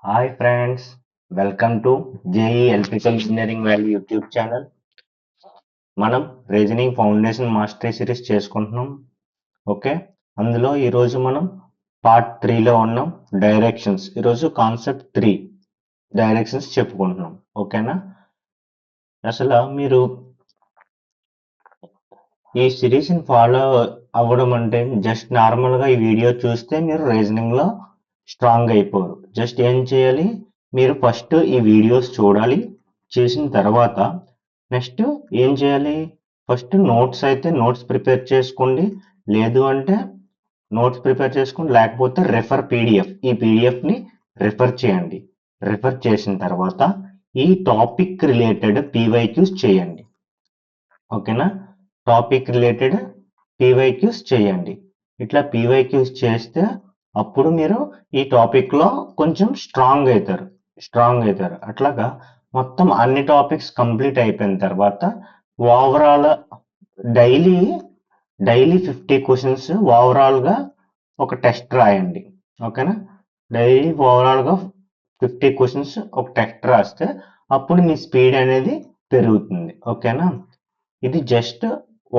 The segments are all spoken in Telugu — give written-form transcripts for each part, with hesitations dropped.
Hi friends, welcome to JE Electrical Engineering Valley YouTube channel. మనం రీజనింగ్ ఫౌండేషన్ మాస్టరీ సిరీస్ చేసుకుంటున్నాం. ఓకే, అందులో ఈరోజు మనం పార్ట్ 3లో ఉన్నాం. డైరెక్షన్స్. ఈరోజు కాన్సెప్ట్ 3 డైరెక్షన్స్ చెప్పుకుంటున్నాం. ఓకేనా? అసలు మీరు ఈ సిరీస్ని ఫాలో అవ్వడం అంటే జస్ట్ నార్మల్గా ఈ వీడియో చూస్తే మీరు రీజనింగ్లో స్ట్రాంగ్ అయిపోరు. జస్ట్ ఏం చేయాలి, మీరు ఫస్ట్ ఈ వీడియోస్ చూడాలి. చేసిన తర్వాత నెక్స్ట్ ఏం చేయాలి, ఫస్ట్ నోట్స్ అయితే నోట్స్ ప్రిపేర్ చేసుకోండి. లేదు అంటే నోట్స్ ప్రిపేర్ చేసుకోండి, లేకపోతే రెఫర్ పీడిఎఫ్, ఈ పీడిఎఫ్ని రెఫర్ చేయండి. రెఫర్ చేసిన తర్వాత ఈ టాపిక్ రిలేటెడ్ పీవైక్యూస్ చేయండి. ఓకేనా? టాపిక్ రిలేటెడ్ పీవైక్యూస్ చేయండి. ఇట్లా పీవైక్యూస్ చేస్తే అప్పుడు మీరు ఈ టాపిక్లో కొంచెం స్ట్రాంగ్ అవుతారు. అట్లాగా మొత్తం అన్ని టాపిక్స్ కంప్లీట్ అయిపోయిన తర్వాత ఓవరాల్ డైలీ 50 క్వశ్చన్స్ ఓవరాల్గా ఒక టెస్ట్ రాయండి. ఓకేనా? డైలీ ఓవరాల్గా 50 క్వశ్చన్స్ ఒక టెస్ట్ రాస్తే అప్పుడు మీ స్పీడ్ అనేది పెరుగుతుంది. ఓకేనా? ఇది జస్ట్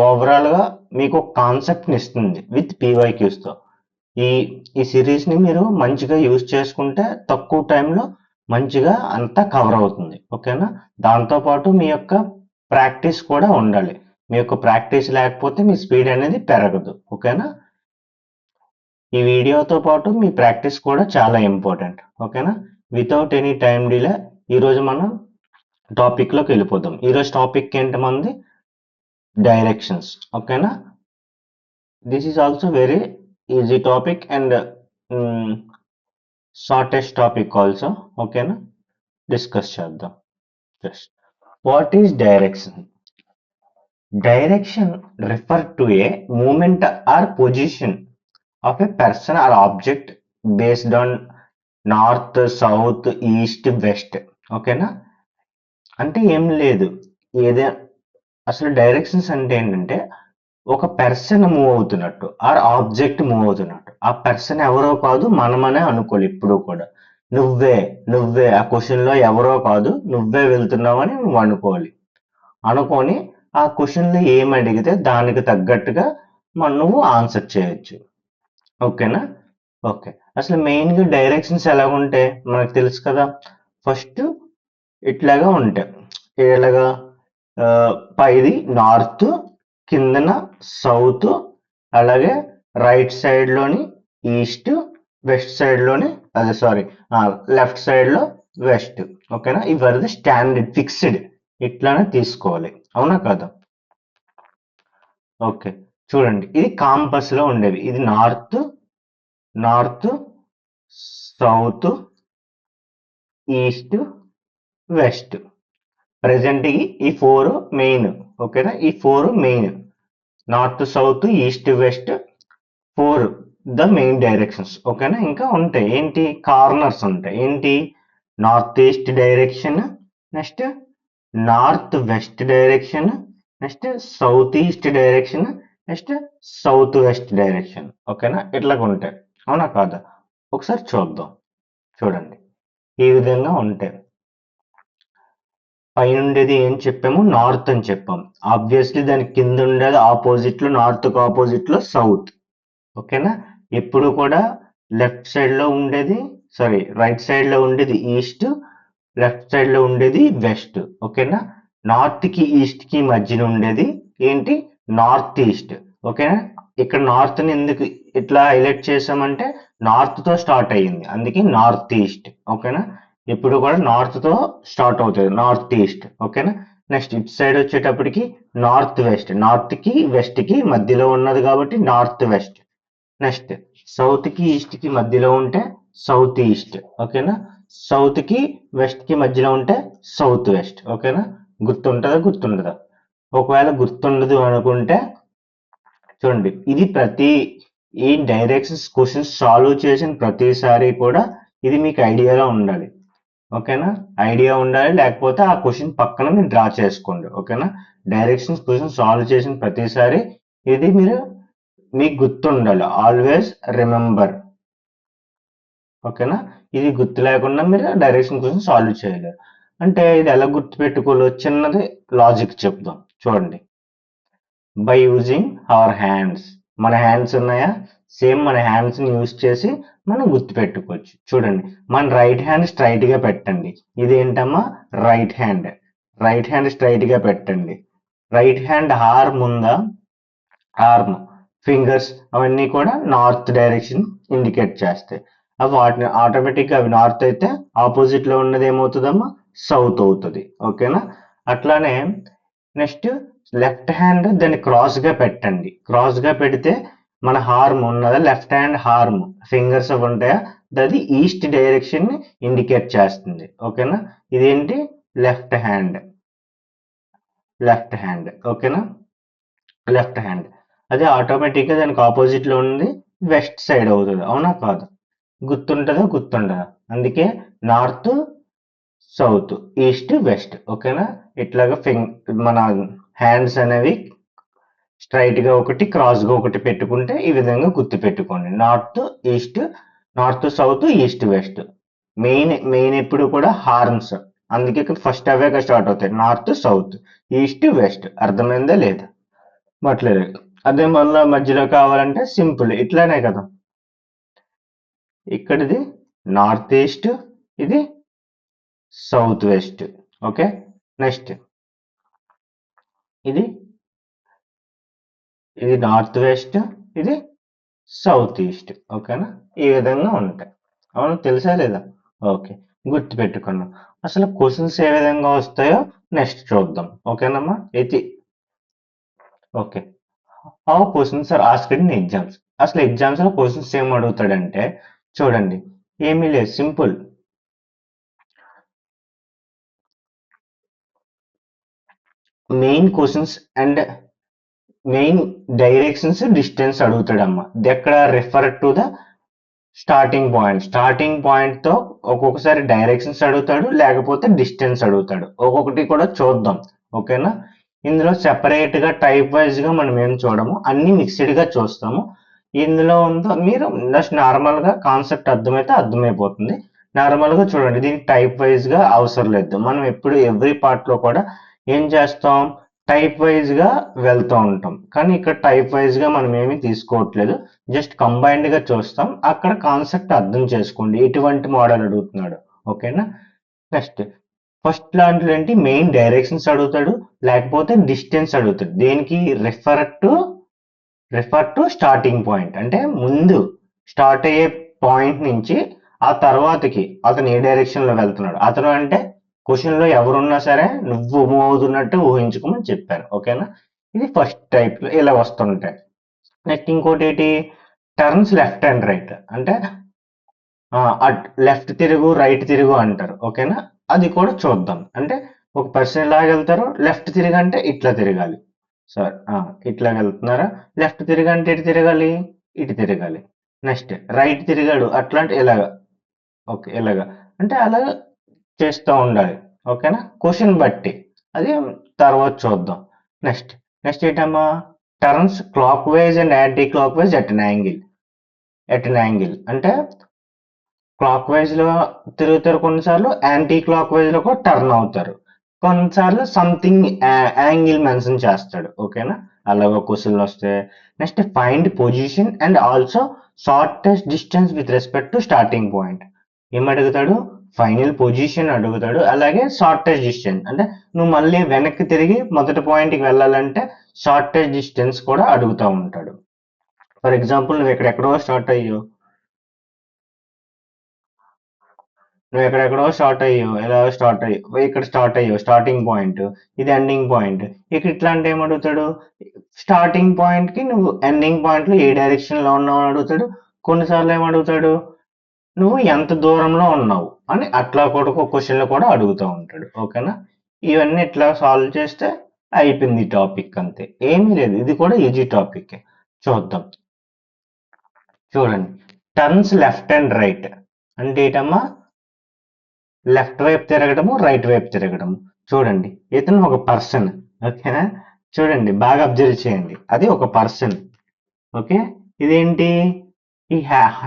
ఓవరాల్గా మీకు ఒక కాన్సెప్ట్ని ఇస్తుంది విత్ పీవైక్యూస్తో. ఈ ఈ సిరీస్ని మీరు మంచిగా యూజ్ చేసుకుంటే తక్కువ టైంలో మంచిగా అంతా కవర్ అవుతుంది. ఓకేనా? దాంతోపాటు మీ యొక్క ప్రాక్టీస్ కూడా ఉండాలి. మీ యొక్క ప్రాక్టీస్ లేకపోతే మీ స్పీడ్ అనేది పెరగదు. ఓకేనా? ఈ వీడియోతో పాటు మీ ప్రాక్టీస్ కూడా చాలా ఇంపార్టెంట్. ఓకేనా? వితౌట్ ఎనీ టైం డిలే ఈరోజు మనం టాపిక్లోకి వెళ్ళిపోదాం. ఈరోజు టాపిక్ ఏంటి మంది? డైరెక్షన్స్. ఓకేనా? This is also very easy topic and shortest topic also. ఓకేనా? డిస్కస్ చేద్దాం. Just what is direction? Direction refer to a movement or position of a person or object based on north, south, east, west. ఓకేనా? అంటే ఏం లేదు, ఏదే అసలు డైరెక్షన్స్ అంటే ఏంటంటే ఒక పర్సన్ మూవ్ అవుతున్నట్టు ఆర్ ఆబ్జెక్ట్ మూవ్ అవుతున్నట్టు. ఆ పర్సన్ ఎవరో కాదు, మనమనే అనుకోవాలి ఎప్పుడు కూడా. నువ్వే ఆ క్వశ్చన్ లో ఎవరో కాదు, నువ్వే వెళ్తున్నావని నువ్వు అనుకోవాలి. అనుకొని ఆ క్వశ్చన్ లో ఏం అడిగితే దానికి తగ్గట్టుగా నువ్వు ఆన్సర్ చేయొచ్చు. ఓకేనా? ఓకే, అసలు మెయిన్ గా డైరెక్షన్స్ ఎలా ఉంటాయి మనకు తెలుసు కదా. ఫస్ట్ ఇట్లాగా ఉంటాయి. ఎలాగా? పైది నార్త్, కిందన సౌత్, అలాగే రైట్ సైడ్ లోని ఈస్ట్, వెస్ట్ సైడ్ లోని అదే సారీ లెఫ్ట్ సైడ్ లో వెస్ట్. ఓకేనా? ఇవన్నీ స్టాండర్డ్ ఫిక్స్డ్, ఇట్లానే తీసుకోవాలి. అవునా కదా? ఓకే, చూడండి, ఇది కాంపస్ లో ఉండేవి. ఇది north, south, east, west. Present ఈ 4 మెయిన్. ఓకేనా? ఈ 4 main, north, south, east, west, 4 the main directions. ఓకేనా? ఇంకా ఉంటాయి ఏంటి, కార్నర్స్ ఉంటాయి. ఏంటి? North east direction, next north west direction, next south east direction, next south west direction. ఓకేనా? ఇట్లాగ ఉంటాయి. అవునా కాదా? ఒకసారి చూద్దాం. చూడండి, ఈ విధంగా ఉంటాయి. పైన ఉండేది ఏం చెప్పాము? నార్త్ అని చెప్పాం. ఆబ్వియస్లీ దాని కింద ఉండేది ఆపోజిట్ లో, నార్త్ కు ఆపోజిట్ లో సౌత్. ఓకేనా? ఎప్పుడు కూడా లెఫ్ట్ సైడ్ లో ఉండేది, సారీ రైట్ సైడ్ లో ఉండేది ఈస్ట్, లెఫ్ట్ సైడ్ లో ఉండేది వెస్ట్. ఓకేనా? నార్త్ కి ఈస్ట్ కి మధ్యన ఉండేది ఏంటి? North east. ఓకేనా? ఇక్కడ నార్త్ ని ఎందుకు ఇట్లా హైలైట్ చేసామంటే నార్త్ తో స్టార్ట్ అయ్యింది, అందుకే నార్త్ ఈస్ట్. ఓకేనా? ఇప్పుడు కూడా నార్త్ తో స్టార్ట్ అవుతుంది, నార్త్ ఈస్ట్. ఓకేనా? నెక్స్ట్ ఇటు సైడ్ వచ్చేటప్పటికి నార్త్ వెస్ట్, నార్త్ కి వెస్ట్ కి మధ్యలో ఉన్నది కాబట్టి నార్త్ వెస్ట్. నెక్స్ట్ సౌత్ కి ఈస్ట్ కి మధ్యలో ఉంటే సౌత్ ఈస్ట్. ఓకేనా? సౌత్ కి వెస్ట్ కి మధ్యలో ఉంటే సౌత్ వెస్ట్. ఓకేనా? గుర్తుండదా? ఒకవేళ గుర్తుండదు అనుకుంటే చూడండి, ఇది ఈ డైరెక్షన్స్ క్వశ్చన్స్ సాల్వ్ చేసిన ప్రతిసారి కూడా ఇది మీకు ఐడియాగా ఉండాలి. ఓకేనా? ఐడియా ఉండాలి, లేకపోతే ఆ క్వశ్చన్ పక్కన మీరు డ్రా చేసుకోండి. ఓకేనా? డైరెక్షన్స్ క్వశ్చన్ సాల్వ్ చేసిన ప్రతిసారి ఇది మీకు గుర్తుండాలి. Always remember. ఓకేనా? ఇది గుర్తు లేకుండా మీరు డైరెక్షన్ క్వశ్చన్ సాల్వ్ చేయలేరు. అంటే ఇది ఎలా గుర్తుపెట్టుకోవాలో చిన్నది లాజిక్ చెప్దాం చూడండి. బై యూజింగ్ అవర్ హ్యాండ్స్, మన హ్యాండ్స్ ఉన్నాయా, సేమ్ మన హ్యాండ్స్ ని యూజ్ చేసి మనం గుర్తుపెట్టుకోవచ్చు. చూడండి, మన రైట్ హ్యాండ్ స్ట్రైట్ గా పెట్టండి. ఇదేంటమ్మా? Right hand. Right hand straight గా పెట్టండి. రైట్ హ్యాండ్ ఆర్మ్ ఉందా? ఆర్మ్, ఫింగర్స్ అవన్నీ కూడా నార్త్ డైరెక్షన్ ఇండికేట్ చేస్తాయి. అవి వాటిని ఆటోమేటిక్ గా అవి నార్త్ అయితే ఆపోజిట్ లో ఉన్నది ఏమవుతుందమ్మా? సౌత్ అవుతుంది. ఓకేనా? అట్లానే నెక్స్ట్ లెఫ్ట్ హ్యాండ్ దాన్ని క్రాస్ గా పెట్టండి. క్రాస్ గా పెడితే మన హార్మ్ ఉన్నదా, లెఫ్ట్ హ్యాండ్ హార్మ్ ఫింగర్స్ అవి ఉంటాయా, అది ఈస్ట్ డైరెక్షన్ ని ఇండికేట్ చేస్తుంది. ఓకేనా? ఇదేంటి? Left hand. Left hand. ఓకేనా? Left hand. అదే ఆటోమేటిక్ గా దానికి ఆపోజిట్ లో ఉంది వెస్ట్ సైడ్ అవుతుంది. అవునా కాదు? గుర్తుంటదా? గుర్తుండదా? అందుకే నార్త్, సౌత్, ఈస్ట్, వెస్ట్. ఓకేనా? ఇట్లాగా మన హ్యాండ్స్ అనేవి స్ట్రైట్ గా ఒకటి, క్రాస్ గా ఒకటి పెట్టుకుంటే ఈ విధంగా గుర్తు పెట్టుకోండి. North, east, north, south, east, west. Main main ఎప్పుడు కూడా హార్మ్స్. అందుకే ఇక్కడ ఫస్ట్ అవేగా స్టార్ట్ అవుతాయి. North, south, east, west. అర్థమైందా లేదా? మట్లేదు. అదే మళ్ళా మధ్యలో కావాలంటే సింపుల్ ఇట్లానే కదా. ఇక్కడిది నార్త్ ఈస్ట్, ఇది సౌత్ వెస్ట్. ఓకే, నెక్స్ట్ ఇది ఇది నార్త్ వెస్ట్, ఇది సౌత్ ఈస్ట్. ఓకేనా? ఈ విధంగా ఉంటాయి. అవును, తెలుసా లేదా? ఓకే, గుర్తు పెట్టుకున్నాం. అసలు క్వశ్చన్స్ ఏ విధంగా వస్తాయో నెక్స్ట్ చూద్దాం. ఓకేనమ్మా? ఇది okay. How questions are asked in exams. అసలు ఎగ్జామ్స్ లో క్వశ్చన్స్ ఏం అడుగుతాడంటే చూడండి, ఏమీ లేదు, simple. Main questions and main directions, distance అడుగుతాడమ్మా. ఎక్కడ? Refer to the starting point. Starting point తో ఒక్కొక్కసారి డైరెక్షన్స్ అడుగుతాడు, లేకపోతే డిస్టెన్స్ అడుగుతాడు. ఒక్కొక్కటి కూడా చూద్దాం. ఓకేనా? ఇందులో సెపరేట్ గా టైప్ వైజ్ గా మనం ఏం చూడము, అన్ని మిక్స్డ్ గా చూస్తాము. ఇందులో ఉందో మీరు జస్ట్ నార్మల్ గా కాన్సెప్ట్ అర్థమైతే అర్థమైపోతుంది. నార్మల్ గా చూడండి, దీనికి టైప్ వైజ్ గా అవసరం లేదు. మనం ఎప్పుడు ఎవ్రీ పార్ట్ లో కూడా ఏం చేస్తాం? టైప్ వైజ్ గా వెళ్తూ ఉంటాం. కానీ ఇక్కడ టైప్ వైజ్ గా మనం ఏమీ తీసుకోవట్లేదు. జస్ట్ కంబైన్డ్ గా చూస్తాం. అక్కడ కాన్సెప్ట్ అర్థం చేసుకోండి ఎటువంటి మోడల్ అడుగుతున్నాడు. ఓకేనా? నెక్స్ట్ ఫస్ట్ దాంట్లో ఏంటి? మెయిన్ డైరెక్షన్స్ అడుగుతాడు, లేకపోతే డిస్టెన్స్ అడుగుతాడు. దేనికి? Refer to starting point. అంటే ముందు స్టార్ట్ అయ్యే పాయింట్ నుంచి ఆ తర్వాతకి అతను ఏ డైరెక్షన్ లో వెళ్తున్నాడు. అతను అంటే క్వశ్చన్ లో ఎవరున్నా సరే నువ్వు మూవ్ అవుతున్నట్టు ఊహించుకోమని చెప్పాను. ఓకేనా? ఇది ఫస్ట్ టైప్ లో ఇలా వస్తుంటాయి. నెక్స్ట్ ఇంకోటి ఏంటి? Turns left and right. అంటే లెఫ్ట్ తిరుగు, రైట్ తిరుగు అంటారు. ఓకేనా? అది కూడా చూద్దాం. అంటే ఒక పర్సన్ ఇలాగ వెళ్తారు, లెఫ్ట్ తిరిగి అంటే ఇట్లా తిరగాలి. సార్ ఇట్లా వెళ్తున్నారా, లెఫ్ట్ తిరిగి అంటే ఇటు తిరగాలి, ఇటు తిరగాలి. నెక్స్ట్ రైట్ తిరిగాడు, అట్లా అంటే ఇలాగా. ఓకే, ఇలాగా అంటే అలా చేస్తూ ఉండాలి. ఓకేనా? క్వశ్చన్ బట్టి అది తర్వాత చూద్దాం. నెక్స్ట్ నెక్స్ట్ ఏంటమ్మా? Turns clock wise and anti clock wise at an angle అంటే క్లాక్ వైజ్ లో తిరుగుతారు, కొన్నిసార్లు యాంటీ క్లాక్ వైజ్ లో కూడా టర్న్ అవుతారు, కొన్నిసార్లు సంథింగ్ యాంగిల్ మెన్షన్ చేస్తాడు. ఓకేనా? అలాగ క్వశ్చన్లు వస్తాయి. Next find position and also shortest distance with respect to starting point. ఏం అడుగుతాడు? ఫైనల్ పొజిషన్ అడుగుతాడు, అలాగే షార్టెస్ట్ డిస్టెన్స్ అంటే నువ్వు మళ్ళీ వెనక్కి తిరిగి మొదటి పాయింట్ కి వెళ్ళాలంటే షార్టెస్ట్ డిస్టెన్స్ కూడా అడుగుతూ ఉంటాడు. ఫర్ ఎగ్జాంపుల్ నువ్వు ఎక్కడెక్కడో స్టార్ట్ అయ్యావు, ఎలా స్టార్ట్ అయ్యావు, ఇక్కడ స్టార్ట్ అయ్యావు, స్టార్టింగ్ పాయింట్, ఇది ఎండింగ్ పాయింట్. ఇక ఇట్లాంటి ఏం అడుగుతాడు? స్టార్టింగ్ పాయింట్ కి నువ్వు ఎండింగ్ పాయింట్ లో ఏ డైరెక్షన్ లో ఉన్నావు అని అడుగుతాడు. కొన్నిసార్లు ఏం అడుగుతాడు? నువ్వు ఎంత దూరంలో ఉన్నావు అని అట్లా కూడా ఒక క్వశ్చన్లు కూడా అడుగుతూ ఉంటాడు. ఓకేనా? ఇవన్నీ ఇట్లా సాల్వ్ చేస్తే అయిపోయింది టాపిక్, అంతే. ఏమీ లేదు, ఇది కూడా ఈజీ టాపిక్. చూద్దాం. చూడండి, టర్న్స్ లెఫ్ట్ అండ్ రైట్ అంటే ఏంటమ్మా? లెఫ్ట్ వైపు తిరగడము, రైట్ వైపు తిరగడము. చూడండి, ఇతను ఒక పర్సన్. ఓకేనా? చూడండి, బాగా అబ్జర్వ్ చేయండి, అది ఒక పర్సన్. ఓకే, ఇదేంటి? ఈ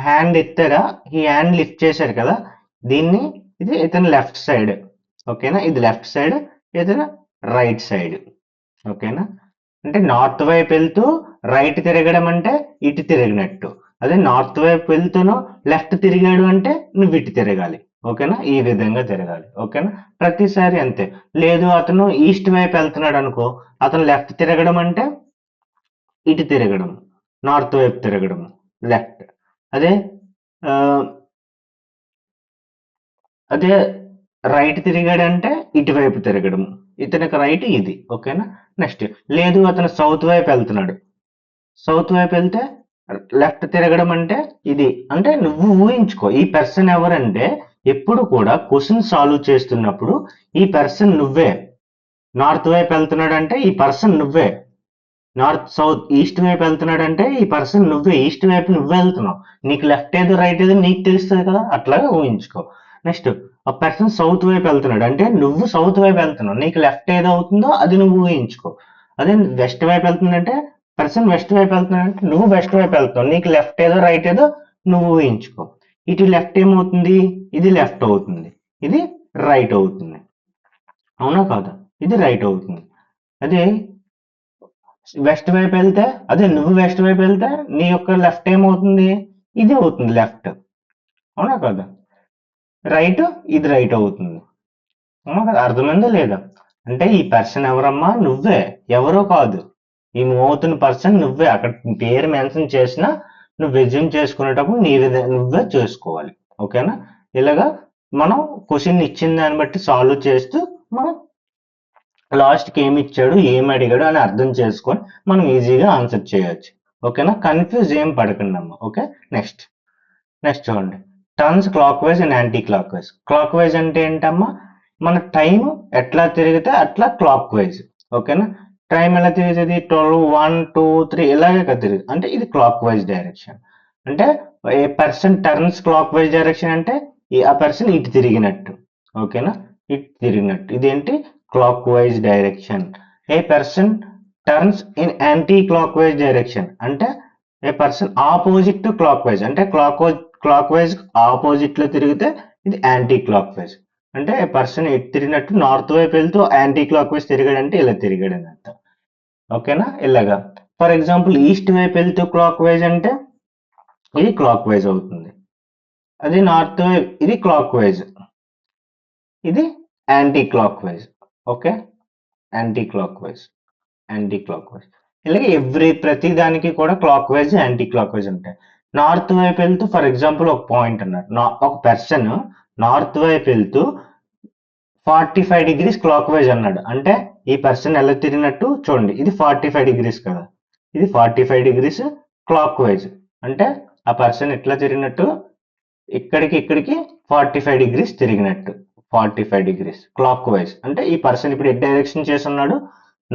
హ్యాండ్ ఎత్తారా, ఈ హ్యాండ్ లిఫ్ట్ చేశారు కదా, దీన్ని ఇది ఇతను లెఫ్ట్ సైడ్. ఓకేనా, ఇది లెఫ్ట్ సైడ్, ఇతను రైట్ సైడ్. ఓకేనా, అంటే నార్త్ వైపు వెళ్తూ రైట్ తిరగడం అంటే ఇటు తిరిగినట్టు. అదే నార్త్ వైపు వెళ్తూను లెఫ్ట్ తిరిగాడు అంటే నువ్వు ఇటు తిరగాలి. ఓకేనా, ఈ విధంగా తిరగాలి. ఓకేనా, ప్రతిసారి అంతే. లేదు అతను ఈస్ట్ వైపు వెళ్తున్నాడు అనుకో, అతను లెఫ్ట్ తిరగడం అంటే ఇటు తిరగడం, నార్త్ వైపు తిరగడం, లెఫ్ట్. అదే ఆ, అదే రైట్ తిరిగాడంటే ఇటువైపు తిరగడం, ఇతనికి రైట్ ఇది. ఓకేనా, నెక్స్ట్ లేదు అతను సౌత్ వైపు వెళ్తున్నాడు, సౌత్ వైపు వెళ్తే లెఫ్ట్ తిరగడం అంటే ఇది. అంటే నువ్వు ఊహించుకో ఈ పర్సన్ ఎవరంటే, ఎప్పుడు కూడా క్వశ్చన్ సాల్వ్ చేస్తున్నప్పుడు ఈ పర్సన్ నువ్వే. నార్త్ వైపు వెళ్తున్నాడు అంటే ఈ పర్సన్ నువ్వే. నార్త్ సౌత్ ఈస్ట్ వైపు వెళ్తున్నాడు అంటే ఈ పర్సన్ నువ్వే. ఈస్ట్ వైపు నువ్వే వెళ్తున్నావు, నీకు లెఫ్ట్ ఏదో రైట్ ఏదో నీకు తెలుస్తుంది కదా, అట్లాగే ఊహించుకో. నెక్స్ట్ ఆ పర్సన్ సౌత్ వైపు వెళ్తున్నాడు అంటే నువ్వు సౌత్ వైపు వెళ్తున్నావు, నీకు లెఫ్ట్ ఏదో అవుతుందో అది నువ్వు ఊహించుకో. అదే వెస్ట్ వైపు వెళ్తుందంటే పర్సన్ వెస్ట్ వైపు వెళ్తున్నాడు అంటే నువ్వు వెస్ట్ వైపు వెళ్తున్నావు, నీకు లెఫ్ట్ ఏదో రైట్ ఏదో నువ్వు ఊహించుకో. ఇటు లెఫ్ట్ ఏమవుతుంది, ఇది లెఫ్ట్ అవుతుంది, ఇది రైట్ అవుతుంది. అవునా కాదా, ఇది రైట్ అవుతుంది. అదే వెస్ట్ వైపు వెళ్తే, అదే నువ్వు వెస్ట్ వైపు వెళ్తే నీ యొక్క లెఫ్ట్ ఏమవుతుంది, ఇది అవుతుంది లెఫ్ట్. అవునా కదా, రైట్ ఇది రైట్ అవుతుంది. అవునా కదా, అర్థమైందా లేదా? అంటే ఈ పర్సన్ ఎవరమ్మా, నువ్వే, ఎవరో కాదు. ఈ మూవ్ అవుతున్న పర్సన్ నువ్వే. అక్కడ పేరు మెన్షన్ చేసినా నువ్వు రెజ్యూమ్ చేసుకునేటప్పుడు నువ్వే చేసుకోవాలి. ఓకేనా, ఇలాగా మనం క్వశ్చన్ ఇచ్చిన దాన్ని బట్టి సాల్వ్ చేస్తూ మనం లాస్ట్కి ఏమి ఇచ్చాడు ఏం అడిగాడు అని అర్థం చేసుకొని మనం ఈజీగా ఆన్సర్ చేయొచ్చు. ఓకేనా, కన్ఫ్యూజ్ ఏం పడకండి అమ్మ. ఓకే, నెక్స్ట్ నెక్స్ట్ చూడండి. Turns clock wise and anti clock wise. Clock wise అంటే ఏంటమ్మా, మన టైం ఎట్లా తిరిగితే అట్లా క్లాక్ వైజ్. ఓకేనా, టైం ఎలా తిరుగుతుంది, 12, 1, 2, 3 ఇలాగే కదా తిరుగుతుంది, అంటే ఇది క్లాక్ వైజ్ డైరెక్షన్. అంటే a person turns clock wise direction అంటే ఆ పర్సన్ ఇటు తిరిగినట్టు. ఓకేనా, ఇటు తిరిగినట్టు, ఇదేంటి clock wise direction. A person turns in anti clock wise direction అంటే a person opposite to clock wise, అంటే క్లాక్ వైజ్ ఆపోజిట్ లో తిరిగితే ఇది యాంటీ క్లాక్ వైజ్. అంటే ఏ పర్సన్ ఎటు తిరిగినట్టు నార్త్ వైపు వెళ్తూ యాంటీ క్లాక్ వైజ్ తిరిగాడంటే ఇలా తిరిగాడు అని అర్థం. ఓకేనా, ఇలాగా. ఫర్ ఎగ్జాంపుల్ ఈస్ట్ వైపు వెళ్తూ క్లాక్ వైజ్ అంటే ఇది క్లాక్ వైజ్ అవుతుంది. అది నార్త్ వైపు ఇది క్లాక్ వైజ్, ఇది anti clock wise. Okay, anti clock wise, anti clock wise. ఇలాగే ప్రతి దానికి కూడా clock wise anti clock wise ఉంటాయి. నార్త్ వైపు వెళ్తూ ఫర్ ఎగ్జాంపుల్ ఒక పాయింట్ అన్నారు, ఒక పర్సన్ నార్త్ వైపు వెళ్తూ 45 డిగ్రీస్ క్లాక్ వైజ్ అన్నాడు అంటే ఈ పర్సన్ ఎలా తిరిగినట్టు చూడండి, ఇది 45 డిగ్రీస్ కదా, ఇది 45 డిగ్రీస్ క్లాక్ వైజ్. అంటే ఆ పర్సన్ ఎట్లా తిరిగినట్టు, ఇక్కడికి 45 డిగ్రీస్ తిరిగినట్టు. 45 డిగ్రీస్ క్లాక్ వైజ్ అంటే ఈ పర్సన్ ఇప్పుడు ఏ డైరెక్షన్ చేసి ఉన్నాడు,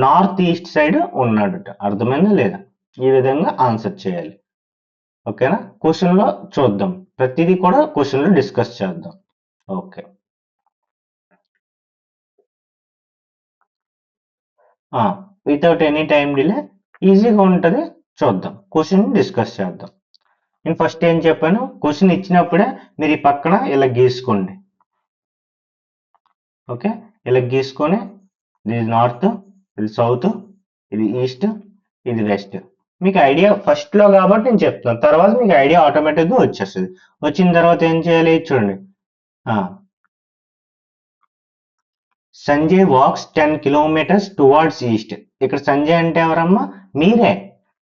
నార్త్ ఈస్ట్ సైడ్ ఉన్నాడు. అర్థమైందా లేదా? ఈ విధంగా ఆన్సర్ చేయాలి. ఓకేనా, క్వశ్చన్ లో చూద్దాం, ప్రతిదీ కూడా క్వశ్చన్ లో డిస్కస్ చేద్దాం. Okay, without any time delay ఈజీగా ఉంటుంది. చూద్దాం, క్వశ్చన్ డిస్కస్ చేద్దాం. నేను ఫస్ట్ ఏం చెప్పాను, క్వశ్చన్ ఇచ్చినప్పుడే మీరు ఈ పక్కన ఇలా గీసుకోండి. ఓకే, ఇలా గీసుకొని ఇది నార్త్, ఇది సౌత్, ఇది ఈస్ట్, ఇది వెస్ట్. మీకు ఐడియా ఫస్ట్ లో కాబట్టి నేను చెప్తాను, తర్వాత మీకు ఐడియా ఆటోమేటిక్గా వచ్చేస్తుంది. వచ్చిన తర్వాత ఏం చేయాలి చూడండి. Sanjay walks 10 kilometres towards east. ఇక్కడ సంజయ్ అంటే ఎవరమ్మా, మీరే.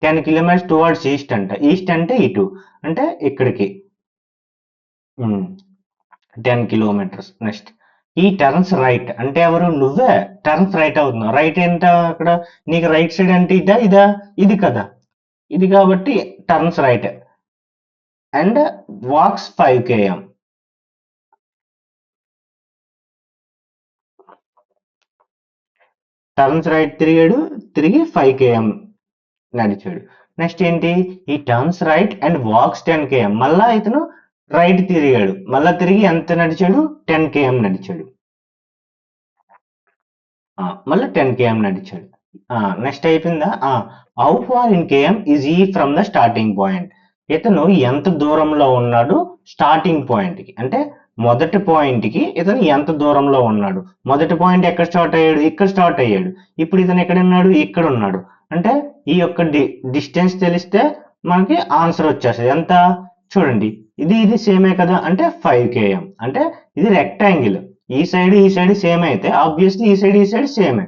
10 కిలోమీటర్స్ టువార్డ్స్ ఈస్ట్ అంట, ఈస్ట్ అంటే ఇటు, అంటే ఇక్కడికి 10 kilometres. Next he turns right అంటే ఎవరు, నువ్వే. టర్న్స్ రైట్ అవుతున్నావు, రైట్ ఏంట అక్కడ, నీకు రైట్ సైడ్ అంటే ఇదా ఇది కదా, ఇది కాబట్టి turns right. And walks 5 km. Turns right తిరిగాడు, తిరిగి 5 km నడిచాడు. నెక్స్ట్ ఏంటి, he turns right and walks 10 km. మళ్ళా ఇతను రైట్ తిరిగాడు, మళ్ళా తిరిగి ఎంత నడిచాడు, 10 km నడిచాడు. మళ్ళీ 10 km నడిచాడు. నెక్స్ట్ అయిపోయిందా. How far in KM is he from the starting point. ఇతను ఎంత దూరంలో ఉన్నాడు స్టార్టింగ్ పాయింట్కి, అంటే మొదటి పాయింట్కి ఇతను ఎంత దూరంలో ఉన్నాడు. మొదటి పాయింట్ ఎక్కడ స్టార్ట్ అయ్యాడు, ఇక్కడ స్టార్ట్ అయ్యాడు. ఇప్పుడు ఇతను ఎక్కడ ఉన్నాడు, ఇక్కడ ఉన్నాడు. అంటే ఈ యొక్క డిస్టెన్స్ తెలిస్తే మనకి ఆన్సర్ వచ్చేస్తుంది. ఎంత చూడండి, ఇది సేమే కదా, అంటే 5 km. అంటే ఇది రెక్టాంగిల్, ఈ సైడ్ సేమ్ అయితే ఆబ్వియస్లీ ఈ సైడ్ సేమే.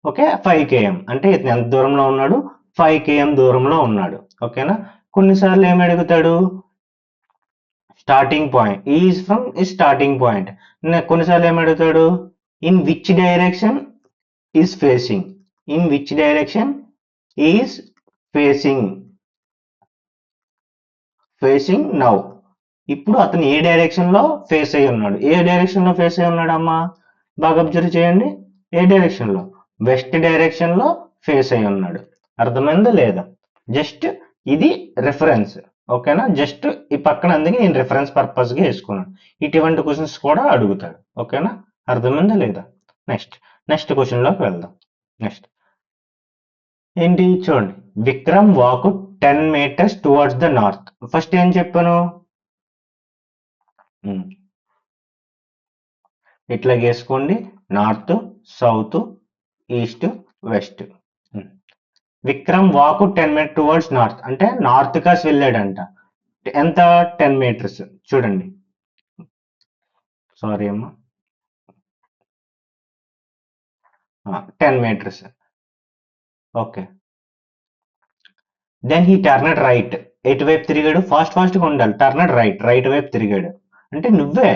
ఓకే, 5 km అంటే ఇతను ఎంత దూరంలో ఉన్నాడు, 5 km దూరంలో ఉన్నాడు. ఓకేనా. కొన్నిసార్లు ఏమి అడుగుతాడు, starting point is from starting point. కొన్నిసార్లు ఏమి అడుగుతాడు, in which direction is facing, in which direction is facing facing now. ఇప్పుడు అతను ఏ డైరెక్షన్ లో ఫేస్ అయి ఉన్నాడు, ఏ డైరెక్షన్ లో ఫేస్ అయి ఉన్నాడు అమ్మా, బాగా అబ్జర్వ్ చేయండి. ఏ డైరెక్షన్ లో, వెస్ట్ డైరెక్షన్ లో ఫేస్ అయి ఉన్నాడు. అర్థమైందా లేదా. జస్ట్ ఇది రిఫరెన్స్. ఓకేనా, జస్ట్ ఈ పక్కన అందుకే నేను రిఫరెన్స్ పర్పస్ గా వేసుకున్నాను. ఇటువంటి క్వశ్చన్స్ కూడా అడుగుతాడు. ఓకేనా, అర్థమైందా లేదా. నెక్స్ట్ క్వశ్చన్ లోకి వెళ్దాం. నెక్స్ట్ ఏంటి చూడండి, Vikram walk 10 meters towards the north. First ఏం చెప్పాను, ఇట్లా వేసుకోండి, north, south, east, west. Vikram walk 10 meters towards north అంటే నార్త్ కాసి వెళ్ళాడంట. ఎంత, 10 meters. చూడండి, సారీ అమ్మా, 10 meters. Okay, then he turned right. ఎటువైపు తిరిగాడు, ఫాస్ట్ గా ఉండాలి, టర్నడ్ రైట్ వైపు తిరిగాడు. అంటే నువ్వే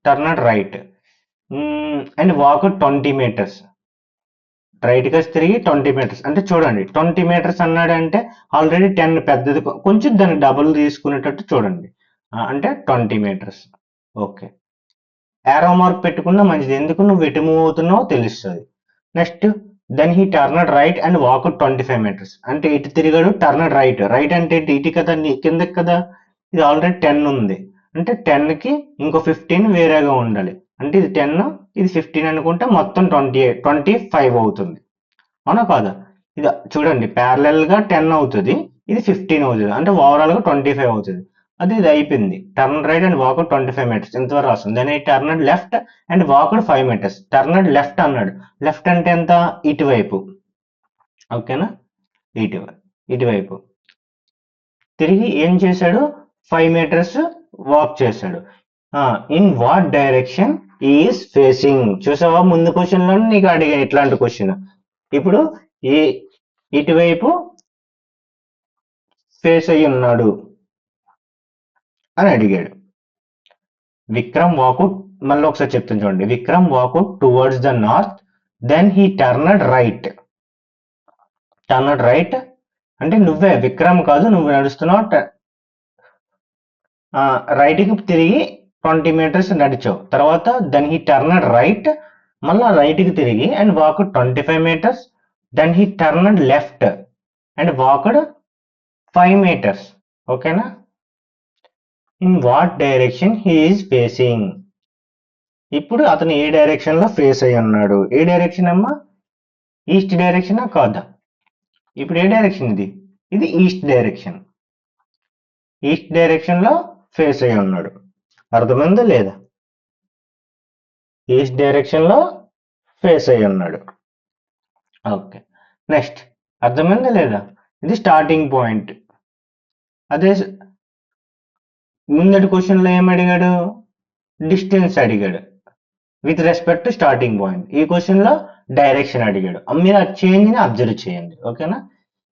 turned right and walk 20 meters. Right గా తిరిగి 20 meters. అంటే చూడండి, 20 meters అన్నాడంటే ఆల్రెడీ 10 పెద్దది, కొంచెం దాన్ని డబుల్ తీసుకునేటట్టు చూడండి. అంటే 20 meters. ఓకే, యారో మార్క్ పెట్టుకున్నా మంచిది, ఎందుకు నువ్వు ఎటు మూవ్ అవుతున్నావో తెలుస్తుంది. Next, then he turned right and walk 25 meters. అంటే ఇటు తిరిగాడు, టర్నడ్ రైట్ అంటే ఇటు కదా, కిందకి కదా. ఇది ఆల్రెడీ 10 ఉంది, అంటే 10 కి ఇంకో 15 వేరేగా ఉండాలి. అంటే ఇది 10, ఇది 15 అనుకుంటే మొత్తం 25 అవుతుంది. అవునా కాదా. ఇది చూడండి, ప్యారలల్ గా 10 అవుతుంది, ఇది 15 అవుతుంది, అంటే ఓవరాల్ గా 25 అవుతుంది. ఇది అయిపోయింది. Turn right and walk 25 meters ఇంతవరకు రాస్తుంది. దాని turn left and walk 5 meters. Turn left అన్నాడు, లెఫ్ట్ అంటే ఎంత, ఇటువైపు. ఓకేనా, ఇటువైపు తిరిగి ఏం చేశాడు, 5 meters వాక్ చేశాడు. In what direction is facing. చూసావా, ముందు క్వశ్చన్ లో నీకు అడిగా ఇట్లాంటి క్వశ్చన్. ఇప్పుడు ఈ ఇటువైపు ఫేస్ అయ్యి ఉన్నాడు అని అడిగాడు. విక్రమ్ వాకౌట్, మళ్ళీ ఒకసారి చెప్తాను చూడండి, Vikram walk out towards the north, then he turned right. అంటే నువ్వే, విక్రమ్ కాదు, నువ్వు నడుస్తున్నావు, రైట్ కి తిరిగి 20 meters నడిచావు. తర్వాత దెన్ హీ టర్నడ్ రైట్, మళ్ళా రైట్ కి తిరిగి and walk 25 meters. Then he turned left and walked 5 meters. ఓకేనా, in what direction he is facing. ఇప్పుడు అతను ఏ డైరెక్షన్ లో ఫేస్ అయి ఉన్నాడు, ఏ డైరెక్షన్ అమ్మా, ఈస్ట్ డైరెక్షనా కాదా. ఇప్పుడు ఏ డైరెక్షన్ ఇది, ఇది ఈస్ట్ డైరెక్షన్. ఈస్ట్ డైరెక్షన్ లో ఫేస్ అయి ఉన్నాడు. అర్థమైందా లేదా. ఈస్ట్ డైరెక్షన్ లో ఫేస్ అయి ఉన్నాడు. ఓకే, నెక్స్ట్, అర్థమైందా లేదా. ఇది స్టార్టింగ్ పాయింట్. అదే ముందటి క్వశ్చన్ లో ఏం అడిగాడు, డిస్టెన్స్ అడిగాడు with respect to starting point. ఈ క్వశ్చన్ లో డైరెక్షన్ అడిగాడు. మీరు ఆ చేంజ్ ని అబ్జర్వ్ చేయండి. ఓకేనా,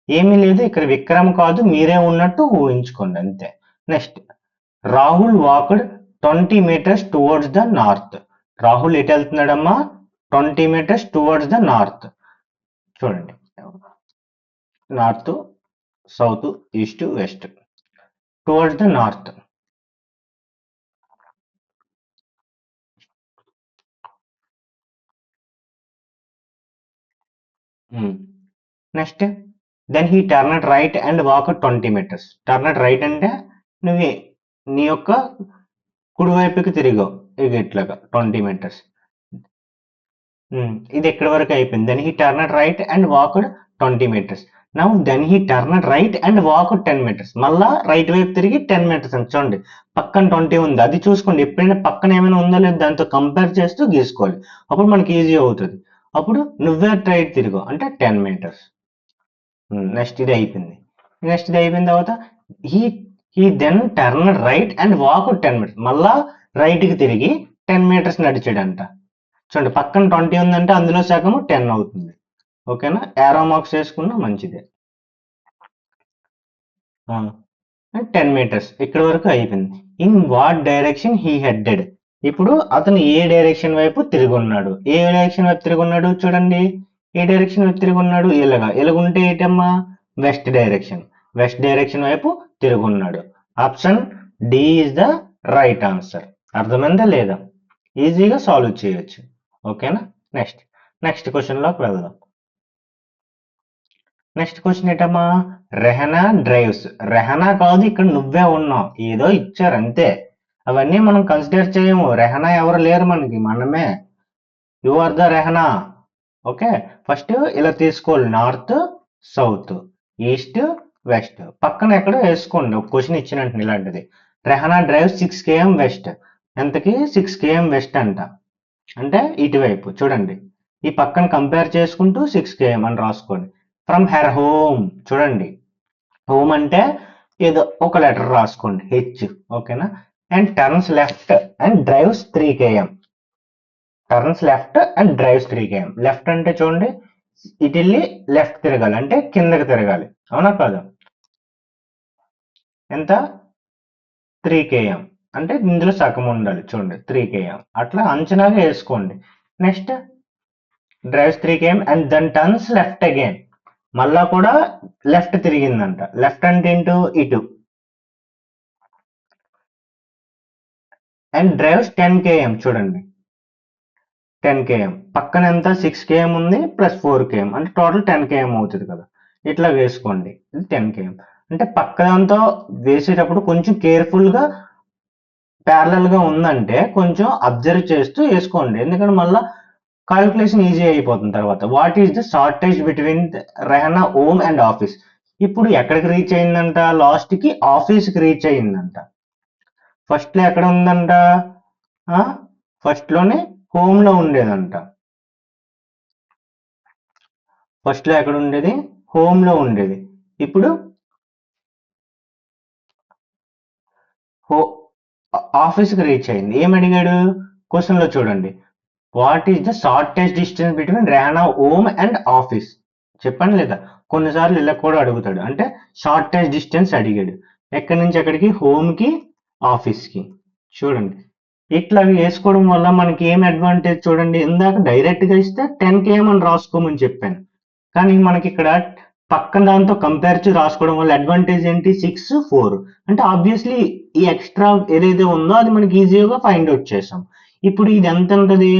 ఏమీ లేదు, ఇక్కడ విక్రమ్ కాదు, మీరే ఉన్నట్టు ఊహించుకోండి అంతే. Next, Rahul walked 20 meters towards the north. Rahul ఎటు వెళ్తున్నాడమ్మా, 20 meters టువర్డ్స్ ద నార్త్. చూడండి, north, south, east, west, towards the north. Next, then he turned right and walk 20 meters. Turned right అంటే నువ్వు నీ యొక్క కుడివైపుకి తిరిగావు, ఇక ఇట్లాగా 20 meters. ఇది ఎక్కడి వరకు అయిపోయింది. Then he turned right and walked 20 meters. Now then he turned right and walked 10 meters. మళ్ళా రైట్ వైపు తిరిగి 10 meters అని చూడండి. పక్కన 20 ఉంది, అది చూసుకోండి. ఎప్పుడైనా పక్కన ఏమైనా ఉందో లేదో దాంతో కంపేర్ చేస్తూ గీసుకోవాలి. అప్పుడు మనకి ఈజీ అవుతుంది. అప్పుడు నువ్వే రైట్ తిరుగు అంటే 10 meters. నెక్స్ట్ ఇది అయిపోయింది. నెక్స్ట్ ఇది అయిపోయిన తర్వాత he he then turn right and walk 10 meters. మళ్ళా రైట్ కి తిరిగి 10 meters నడిచాడంట. చూడండి పక్కన 20 ఉందంటే అందులో సగము 10 అవుతుంది. ఓకేనా, ఏరో మార్క్స్ వేసుకున్నా మంచిదే. 10 meters ఇక్కడ వరకు అయిపోయింది. In what direction he headed, ఇప్పుడు అతను ఏ డైరెక్షన్ వైపు తిరిగి ఉన్నాడు, ఏ డైరెక్షన్ వైపు తిరిగి ఉన్నాడు చూడండి. ఏ డైరెక్షన్ వైపు తిరిగి ఉన్నాడు, ఎలాగుంటే ఏంటమ్మా, వెస్ట్ డైరెక్షన్. వెస్ట్ డైరెక్షన్ వైపు తిరిగి ఉన్నాడు. Option D is the right answer. అర్థమైందా లేదా? ఈజీగా సాల్వ్ చేయొచ్చు. ఓకేనా, నెక్స్ట్ క్వశ్చన్ లోకి వెళ్దాం. నెక్స్ట్ క్వశ్చన్ ఏంటమ్మా, రెహనా డ్రైవ్స్. రెహనా కాదు, ఇక్కడ నువ్వే ఉన్నావు, ఏదో ఇచ్చారు అంతే. అవన్నీ మనం కన్సిడర్ చేయము. రెహనా ఎవరు లేరు మనకి, మనమే. You are the Rehana. Okay, first ఇలా తీసుకోవాలి, నార్త్ సౌత్ ఈస్ట్ వెస్ట్. పక్కన ఎక్కడ వేసుకోండి, ఒక క్వశ్చన్ ఇచ్చినట్టు ఇలాంటిది. Rehana drive 6 km west. ఎంతకి 6 km వెస్ట్ అంట. అంటే ఇటువైపు చూడండి, ఈ పక్కన కంపేర్ చేసుకుంటూ 6 km అని రాసుకోండి. ఫ్రమ్ హెర్ హోమ్, చూడండి హోమ్ అంటే ఏదో ఒక లెటర్ రాసుకోండి, హెచ్. ఓకేనా, and turns left and drives 3 km. Turns left and drives 3 km. Left అంటే చూడండి ఇటు వెళ్ళి లెఫ్ట్ తిరగాలి, అంటే కిందకి తిరగాలి. అవునా కాదా? ఎంత, 3 km. అంటే ఇందులో సగం ఉండాలి, చూడండి 3 km. అట్లా అంచనాగా వేసుకోండి. Next drives 3 km and then turns left again. మళ్ళా కూడా లెఫ్ట్ తిరిగిందంట. లెఫ్ట్ అంటే ఏంటో ఇటు. అండ్ డ్రైవ్స్ 10 km, చూడండి 10 km. పక్కన ఎంత, 6 km ఉంది ప్లస్ 4 km, అంటే టోటల్ 10 km అవుతుంది కదా. ఇట్లా వేసుకోండి, ఇది 10 km. అంటే పక్కదంతా వేసేటప్పుడు కొంచెం కేర్ఫుల్ గా, ప్యారలల్ గా ఉందంటే కొంచెం అబ్జర్వ్ చేస్తూ వేసుకోండి, ఎందుకంటే మళ్ళా కాలిక్యులేషన్ ఈజీ అయిపోతుంది తర్వాత. What is the shortage between Rehana home and office. ఇప్పుడు ఎక్కడికి రీచ్ అయిందంట, లాస్ట్ కి ఆఫీస్ కి రీచ్ అయిందంట. ఫస్ట్ లో ఎక్కడ ఉందంట, ఫస్ట్ లోనే హోమ్ లో ఉండేదంట. ఫస్ట్ లో ఎక్కడ ఉండేది, హోమ్ లో ఉండేది. ఇప్పుడు ఆఫీస్ కి రీచ్ అయింది. ఏం అడిగాడు క్వశ్చన్ లో చూడండి, what is the shortest distance between Rehana home and office. చెప్పండి లేదా, కొన్నిసార్లు ఇలా కూడా అడుగుతాడు, అంటే షార్టెస్ట్ డిస్టెన్స్ అడిగాడు. ఎక్కడి నుంచి ఎక్కడికి, హోమ్ కి ఆఫీస్ కి. చూడండి ఇట్లా వేసుకోవడం వల్ల మనకి ఏం అడ్వాంటేజ్ చూడండి. ఇందాక డైరెక్ట్ గా ఇస్తే 10 km అని రాసుకోమని చెప్పాను, కానీ మనకి ఇక్కడ పక్కన దాంతో కంపేర్ చేసి రాసుకోవడం వల్ల అడ్వాంటేజ్ ఏంటి, 6 4. అంటే ఆబ్వియస్లీ ఈ ఎక్స్ట్రా ఏదైతే ఉందో అది మనకి ఈజీగా ఫైండ్ అవుట్ చేసాం. ఇప్పుడు ఇది ఎంత ఉంటది,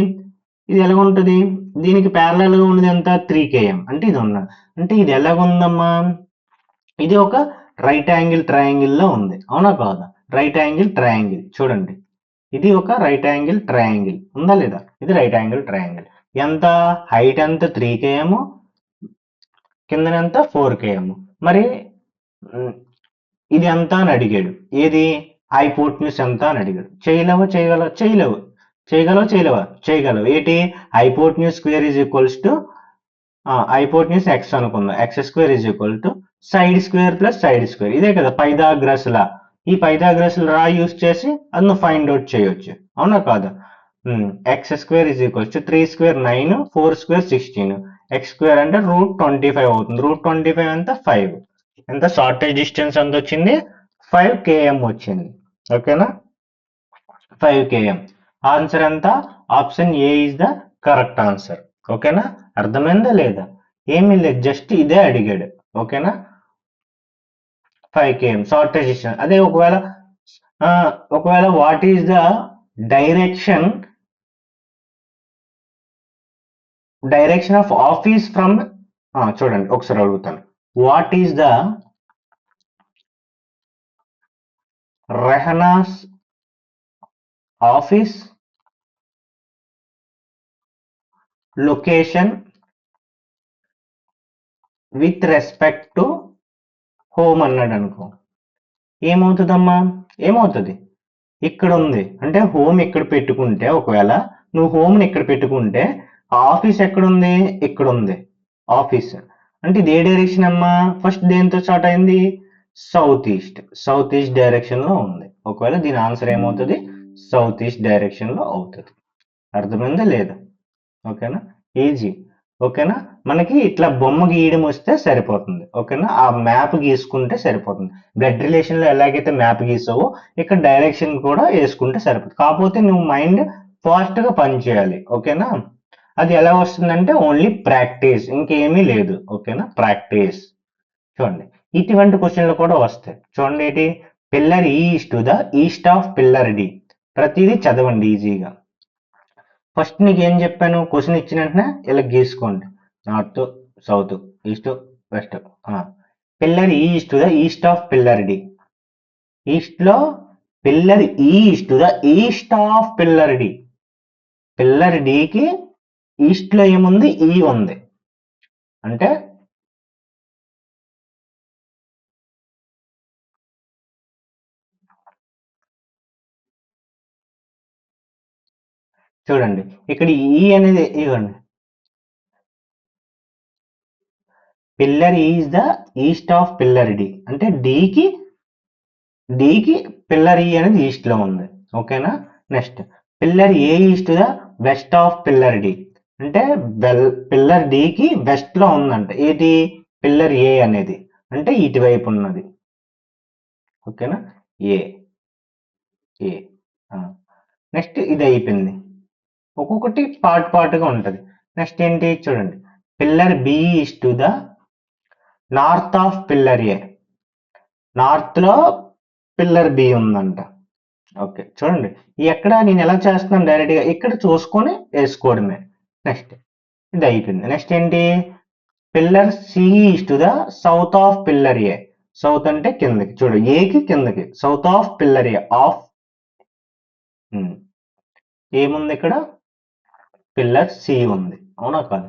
ఇది ఎలాగ ఉంటది, దీనికి ప్యారలల్ గా ఉన్నది ఎంత, 3 km. అంటే ఇది ఉన్నది, అంటే ఇది ఎలాగుందమ్మా, ఇది ఒక రైట్ యాంగిల్ ట్రయాంగిల్ లో ఉంది. అవునా కాదా? రైట్ యాంగిల్ ట్రయాంగిల్ చూడండి, ఇది ఒక రైట్ యాంగిల్ ట్రయాంగిల్ ఉందా లేదా? ఇది రైట్ యాంగిల్ ట్రయాంగిల్. ఎంత హైట్, ఎంత 3 km, కిందనంత 4 km. మరి ఉమ్, ఇది ఎంత అని అడిగాడు, ఏది హైపోటెన్యూస్ ఎంత అని అడిగాడు. చేయగలవు. ఏంటి, hypotenuse square is equals to hypotenuse x అనుకుందాం, x square is equal to side square plus side square. ఇదే కదా పైథాగరస్ లా. ఈ పైథాగరస్ లా యూస్ చేసి అది ఫైండ్ అవుట్ చేయొచ్చు. అవునా కాదా? X square is equals to 3 square 9, 4 square 16, X square అంటే √25 అవుతుంది. √25 ఎంత, 5. ఎంత షార్టేజ్ డిస్టెన్స్ ఎంత వచ్చింది, 5 km వచ్చింది. ఓకేనా, 5 km. ఆన్సర్ ఎంత, option A is the correct answer. ఓకేనా, అర్థమైందా లేదా? ఏమీ లేదు, జస్ట్ ఇదే అడిగాడు. ఓకేనా, 5 km షార్టేజ్ డిస్టెన్స్. అదే ఒకవేళ what is the direction of office from, చూడండి ఒకసారి అడుగుతాను, what is the Rehana's office location with respect to home అన్నాడు అనుకో, ఏమవుతుందమ్మా? ఏమవుతుంది? ఇక్కడ ఉంది అంటే హోమ్ ఇక్కడ పెట్టుకుంటే, ఒకవేళ నువ్వు హోమ్ని ఇక్కడ పెట్టుకుంటే ఆఫీస్ ఎక్కడుంది? ఇక్కడ ఉంది ఆఫీస్. అంటే ఇది ఏ డైరెక్షన్ అమ్మా? ఫస్ట్ దేంతో స్టార్ట్ అయింది? South east. South east direction లో ఉంది. ఒకవేళ దీని ఆన్సర్ ఏమవుతుంది? సౌత్ ఈస్ట్ డైరెక్షన్ లో అవుతుంది. అర్థమైందా లేదా? ఓకేనా? ఈజీ. ఓకేనా? మనకి ఇట్లా బొమ్మ గీయడం వస్తే సరిపోతుంది. ఓకేనా? ఆ మ్యాప్ గీసుకుంటే సరిపోతుంది. బ్లడ్ రిలేషన్ లో ఎలాగైతే మ్యాప్ గీసావో ఇక్కడ డైరెక్షన్ కూడా వేసుకుంటే సరిపోతుంది. కాకపోతే నువ్వు మైండ్ ఫాస్ట్ గా పని చేయాలి. ఓకేనా? అది ఎలా వస్తుందంటే ఓన్లీ ప్రాక్టీస్, ఇంకేమీ లేదు. ఓకేనా? ప్రాక్టీస్. చూడండి, ఇటువంటి క్వశ్చన్లు కూడా వస్తాయి. చూడండి, ఏంటి? Pillar east to the east of pillar D. ప్రతిదీ చదవండి ఈజీగా. ఫస్ట్ నీకు ఏం చెప్పాను? క్వశ్చన్ ఇచ్చిన వెంటనే ఇలా గీసుకోండి. North, south, east, west. Pillar east to the east of pillar D. East లో pillar east to the east of pillar D. Pillar డికి ఈస్ట్ లో ఏముంది? ఈ ఉంది. అంటే చూడండి, ఇక్కడ ఈ అనేది ఇవ్వండి. Pillar is the east of pillar D. అంటే డికి పిల్లర్ ఈ అనేది ఈస్ట్ లో ఉంది. ఓకేనా? Next, pillar A east the west of pillar D. అంటే పిల్లర్ డికి వెస్ట్ లో ఉందంట. ఏది? పిల్లర్ ఏ అనేది. అంటే ఇటువైపు ఉన్నది. ఓకేనా? ఏ ఏ నెక్స్ట్ ఇది అయిపోయింది. ఒక్కొక్కటి పార్ట్గా ఉంటది. నెక్స్ట్ ఏంటి? చూడండి, pillar B is to the north of pillar A. North లో పిల్లర్ బి ఉందంట. ఓకే, చూడండి, ఎక్కడ నేను ఎలా చేస్తున్నాను? డైరెక్ట్ గా ఇక్కడ చూసుకొని వేసుకోవడమే. నెక్స్ట్ ఇది అయిపోయింది. నెక్స్ట్ ఏంటి? Pillar C is to the south of pillar A. South అంటే కిందకి. చూడు, ఏకి కిందకి. South of pillar A of ఏముంది ఇక్కడ? పిల్లర్ సి ఉంది. అవునా కాదు?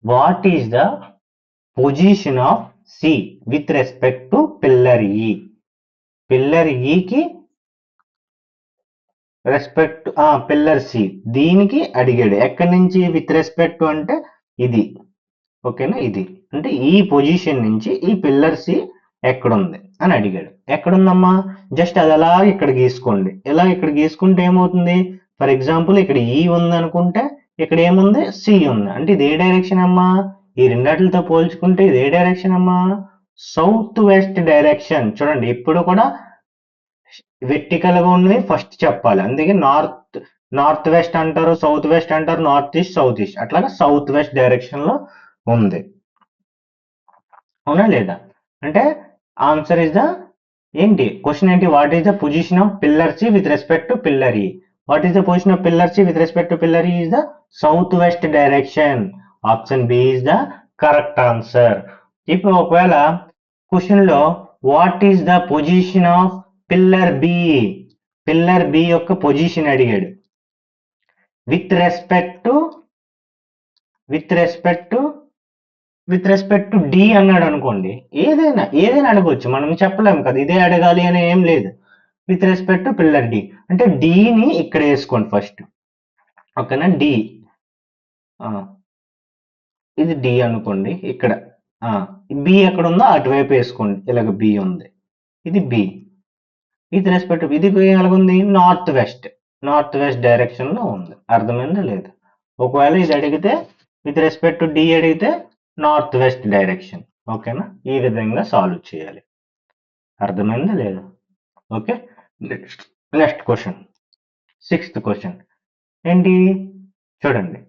What is the position of C with respect to pillar E. Pillar ఈకి రెస్పెక్ట్ పిల్లర్ సి, దీనికి అడిగాడు. ఎక్కడి నుంచి విత్ రెస్పెక్ట్ అంటే ఇది. ఓకేనా? ఇది అంటే ఈ పొజిషన్ నుంచి ఈ పిల్లర్ సి ఎక్కడుంది అని అడిగాడు. ఎక్కడుందమ్మా? జస్ట్ అది అలా ఇక్కడ గీసుకోండి. ఇలా ఇక్కడ గీసుకుంటే ఏమవుతుంది? ఫర్ ఎగ్జాంపుల్ ఇక్కడ ఈ ఉంది అనుకుంటే ఇక్కడ ఏముంది? సి ఉంది. అంటే ఇది ఏ డైరెక్షన్ అమ్మా? ఈ రెండిటితో పోల్చుకుంటే ఇది ఏ డైరెక్షన్ అమ్మా? South west direction. చూడండి, ఇప్పుడు కూడా వెర్టికల్ గా ఉన్నది ఫస్ట్ చెప్పాలి. అందుకే నార్త్ వెస్ట్ అంటారు, సౌత్ వెస్ట్ అంటారు, నార్త్ ఈస్ట్, సౌత్ ఈస్ట్. అట్లాగా సౌత్ వెస్ట్ డైరెక్షన్ లో ఉంది. అవునా లేదా? అంటే ఆన్సర్ ఇస్ ద ఏంటి? క్వశ్చన్ ఏంటి? What is the position of pillar C with respect to pillar E. What is the position of pillar C with respect to pillar E is the south west direction. Option B is the correct answer. ఇప్పుడు ఒకవేళ క్వశ్చన్ లో what is the position of pillar B, pillar B యొక్క పొజిషన్ అడిగాడు. With respect to with respect to with respect to D అన్నాడు అనుకోండి, ఏదైనా అడగవచ్చు. మనం చెప్పలేము కదా ఇదే అడగాలి అని ఏం లేదు. With respect to pillar D అంటే డిని ఇక్కడ వేసుకోండి ఫస్ట్. ఓకేనా? డి ఇది డి అనుకోండి. ఇక్కడ బి ఎక్కడ ఉందో అటువైపు వేసుకోండి. ఇలాగ బి ఉంది, ఇది బి. విత్ రెస్పెక్ట్ టు ఇది ఎలాగుంది? North west. North west direction లో ఉంది. అర్థమైందా లేదు? ఒకవేళ ఇది అడిగితే విత్ రెస్పెక్ట్ టు డి అడిగితే నార్త్ వెస్ట్ డైరెక్షన్. ఓకేనా? ఈ విధంగా సాల్వ్ చేయాలి. అర్థమైందా లేదా? Okay, next next question, sixth question ఏంటి? చూడండి,